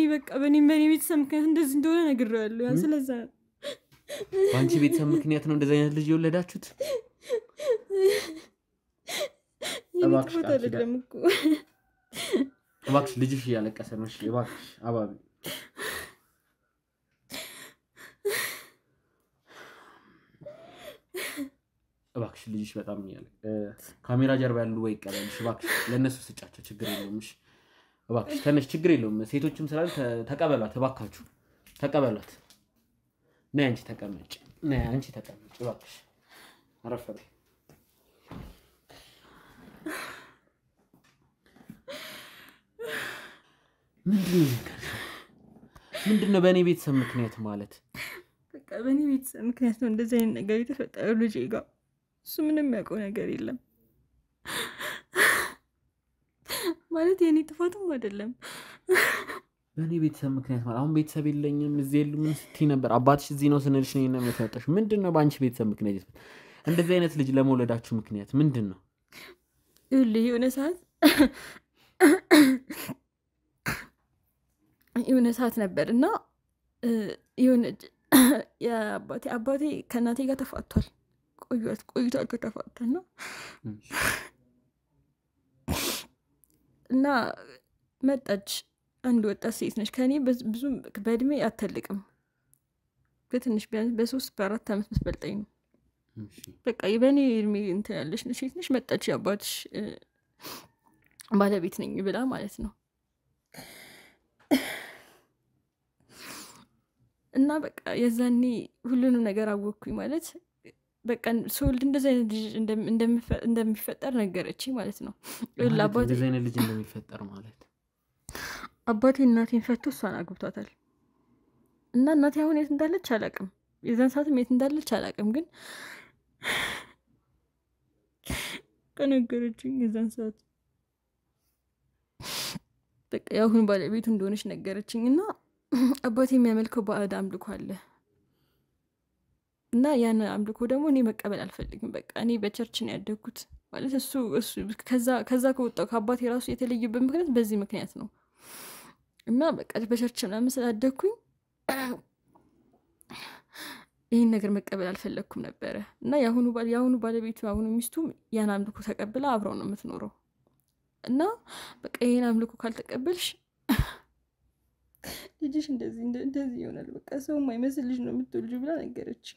ቤተሰብ ምክንያት እንደዚህ እንደሆነ ነግሬያለሁ ያን ስለዛ ባንቺ ቤተሰብ ምክንያት ነው እንደዚህ አይነት ልጅ የወለዳችሁት እባክሽ ልጅሽ እያለቀሰ ነው እሺ እባክሽ አባቢ እባክሽ ልጅሽ በጣም ያለ ካሜራ ጀርባ ያሉ ወይ ቀበልሽ እባክሽ ለነሱ ስጫቸው ችግር የለውም እሺ እባክሽ ተነሽ ችግር የለውም ሴቶችም ስላል ተቀበሏት እባካችሁ ተቀበሏት ነይ አንቺ ተቀመጭ እባክሽ አረፈበ ምንድነው በእኔ ቤተሰብ ምክንያት ማለት በቃ በእኔ ቤተሰብ ምክንያት ነው እንደዚህ አይነት ነገር የተፈጠረው ልጄ ጋር እሱ ምንም ያውቀው ነገር የለም ማለት የኔ ጥፋትም አይደለም በእኔ ቤተሰብ ምክንያት ማለት አሁን ቤተሰብ የለኝም እዚህ የሉም ስትይ ነበር አባትሽ እዚህ ነው ስንልሽ ነው የመጣሽ ምንድነው ባንቺ ቤተሰብ ምክንያት እንደዚህ አይነት ልጅ ለመውለዳችሁ ምክንያት ምንድነው የሆነ ሰዓት ነበርና የሆነ አባቴ ከእናቴ ጋር ተፋቷል ቆይቷቸው ተፋቷል እና መጣች አንድ ወጣት ሴት ነች ከኔ ብዙ በእድሜ አትልቅም በትንሽ ቢያንስ በ3-4 አመት መስበልጠኝ ነው በቃ የበኔ እድሜ እንትን ያለች ሴት ነች መጣች አባትሽ ባለቤት ነኝ ብላ ማለት ነው እና በቃ የዛኔ ሁሉንም ነገር አወኩኝ ማለት በቃ ሶልድ እንደዚህ አይነት ልጅ እንደሚፈጠር ነገረችኝ ማለት ነው ለአባቴ እንደዚህ አይነት ልጅ እንደሚፈጠር ማለት አባቴ እናቴን ፈቶ እሷን አግብቷታል እና እናቴ አሁን የት እንዳለች አላውቅም የዛን ሰዓት የት እንዳለች አላውቅም ግን ከነገረችኝ የዛን ሰዓት በቃ ያሁን ባለቤቱ እንደሆነች ነገረችኝና አባቴ የሚያመልከው ባዕድ አምልኮ አለ እና ያን አምልኮ ደግሞ እኔ መቀበል አልፈልግም በቃ እኔ በቸርች ነው ያደግኩት ማለት እሱ ከዛ ከወጣው ከአባቴ ራሱ የተለየበት ምክንያት በዚህ ምክንያት ነው እና በቃ በቸርች ምናምን ስላደግኩኝ ይሄን ነገር መቀበል አልፈለኩም ነበር እና ያሁኑ ባለቤቱ ያሁኑ ሚስቱ ያን አምልኮ ተቀብላ አብረው ነው የምትኖረው እና በቃ ይሄን አምልኮ ካልተቀበልሽ ልጅሽ እንደዚህ ይሆናል በቃ ሰው የማይመስል ልጅ ነው የምትወልጂው ብላ ነገረች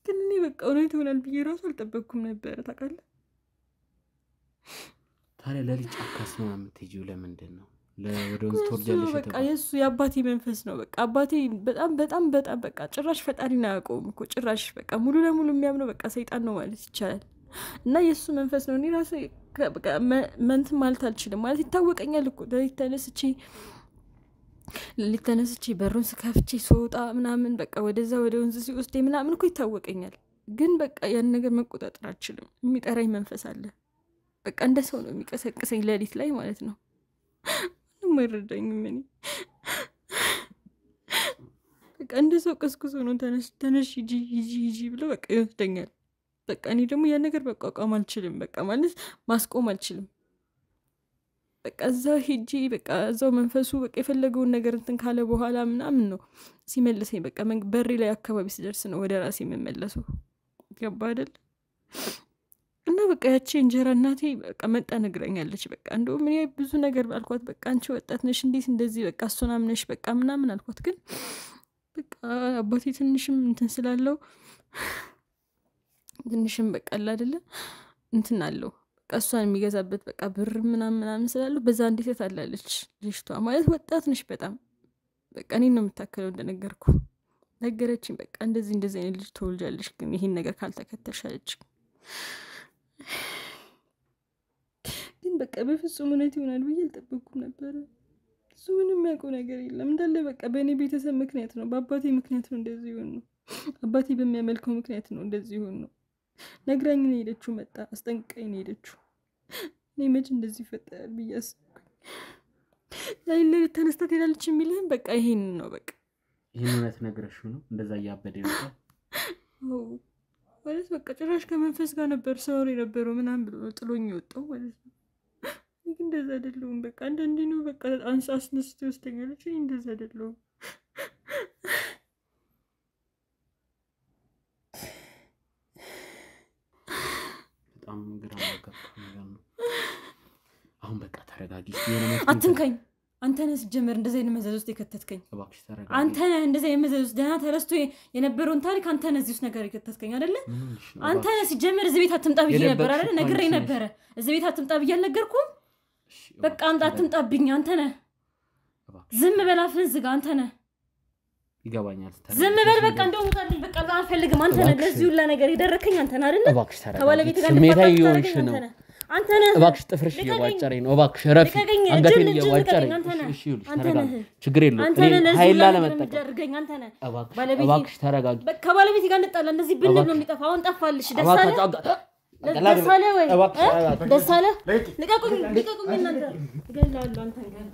ግን እኔ በቃ እውነት ይሆናል ብዬ ራሱ አልጠበቅኩም ነበር ታውቃለህ ታዲያ ለልጅ ጫካስ ነው የምትሄጂው ለምንድን ነው ለወደ ወንዝ ተወርጃለሽ በቃ የሱ የአባቴ መንፈስ ነው በቃ አባቴ በጣም በቃ ጭራሽ ፈጣሪና ያቆም እኮ ጭራሽ በቃ ሙሉ ለሙሉ የሚያምነው በቃ ሰይጣን ነው ማለት ይቻላል እና የሱ መንፈስ ነው እኔ ራሴ በቃ መንት ማለት አልችልም ማለት ይታወቀኛል እኮ ለሊተነስቼ በሩን ስከፍቼ ሶጣ ምናምን በቃ ወደዛ ወደ ወንዝ ሲወስደኝ ምናምን እኮ ይታወቀኛል ግን በቃ ያን ነገር መቆጣጠር አልችልም የሚጠራኝ መንፈስ አለ በቃ እንደ ሰው ነው የሚቀሰቅሰኝ ለሊት ላይ ማለት ነው ማይረዳኝም እኔ በቃ እንደ ሰው ቀስቅሶ ነው ተነሽ ሂጂ ብሎ በቃ ይወስደኛል በቃ እኔ ደግሞ ያን ነገር መቋቋም አልችልም በቃ ማለት ማስቆም አልችልም በቃ እዛው ሂጂ በቃ እዛው መንፈሱ በቃ የፈለገውን ነገር እንትን ካለ በኋላ ምናምን ነው ሲመልሰኝ በቃ በሪ ላይ አካባቢ ሲደርስ ነው ወደ ራሴ የምመለሰው ገባ አይደል እና በቃ ያቺ እንጀራ እናቴ በቃ መጣ ነግረኛለች በቃ እንደውም እኔ ብዙ ነገር አልኳት በቃ አንቺ ወጣት ነሽ እንዴት እንደዚህ በቃ እሱናም ነሽ በቃ ምናምን አልኳት ግን በቃ አባቴ ትንሽም እንትን ስላለው ትንሽም በቃ አይደለ እንትን አለው በቃ እሷን የሚገዛበት በቃ ብር ምናምን ስላለው በዛ እንዴት ታላለች ልጅቷ ማለት ወጣት ነሽ በጣም በቃ እኔን ነው የምታከለው እንደነገርኩ ነገረችኝ በቃ እንደዚህ አይነት ልጅ ተወልጃለሽ ግን ይሄን ነገር ካልተከተልሽ አለች ግን በቃ በፍጹም እውነት ይሆናል ብዬ አልጠበቅኩም ነበር እሱ ምንም ያውቀው ነገር የለም እንዳለ በቃ በእኔ ቤተሰብ ምክንያት ነው በአባቴ ምክንያት ነው እንደዚህ ይሆን ነው አባቴ በሚያመልከው ምክንያት ነው እንደዚህ ይሆን ነው ነግራኝ ነው ሄደችው መጣ አስጠንቀቀኝ ነው ሄደችው እኔ መች እንደዚህ ይፈጠራል ብዬ አስብኩኝ ላይ ተነስታ ትሄዳለች የሚልህም በቃ ይሄን ነው በቃ ይሄን እውነት ነግረሽው ነው እንደዛ ያበደ ነው ማለት በቃ ጭራሽ ከመንፈስ ጋር ነበር ሰው የነበረው ምናምን ብሎ ጥሎኝ ወጣው ማለት ነው ግን እንደዛ አይደለም በቃ አንዳንዴ ነው በቃ አስነስቶ ወስተኛለች እንደዛ አይደለም በጣም ግራ ነው አሁን በቃ ተረጋጊ አትንከኝ አንተ ነህ ሲጀመር እንደዚህ አይነት መዘዝ ውስጥ የከተትከኝ እባክሽ ተረጋጊ አንተ ነህ እንደዚህ አይነት መዘዝ ውስጥ ደህና ተረስቶ የነበረውን ታሪክ አንተ ነህ እዚህ ውስጥ ነገር የከተትከኝ አይደለ አንተ ነህ ሲጀመር እዚህ ቤት አትምጣ ብዬ ነበር አይደለ ነግሬ ነበር እዚህ ቤት አትምጣ ብዬ አልነገርኩም በቃ አንተ አትምጣብኝ አንተ ነህ ዝም በል አፍህን ዝጋ አንተ ነህ ይገባኛል ዝም በል በቃ እንደው ሙታልኝ በቃ አልፈልግም አንተ ነህ ለዚህ ሁላ ነገር የደረከኝ አንተ ነህ አይደለ እባክሽ ተረጋጊ ከባለቤት ጋር ስሜታዊ ይሆንሽ ነው አንተ ነህ እባክሽ ጥፍርሽ እየዋጨረኝ ነው እባክሽ ረፊ አንገቴን እየዋጨረኝ እሺ ይኸውልሽ ተረጋጊ ችግር የለውም እኔ ኃይል ላለመጠቀም አንተ ነህ እባክሽ ተረጋጊ ከባለቤት ጋር እንጣላ እንደዚህ ብን ብሎ የሚጠፋው አሁን ጠፋልሽ ደሳለ ወይ ደሳለ ልቀቁኝ እናንተ ገላሉ አንተ ጋር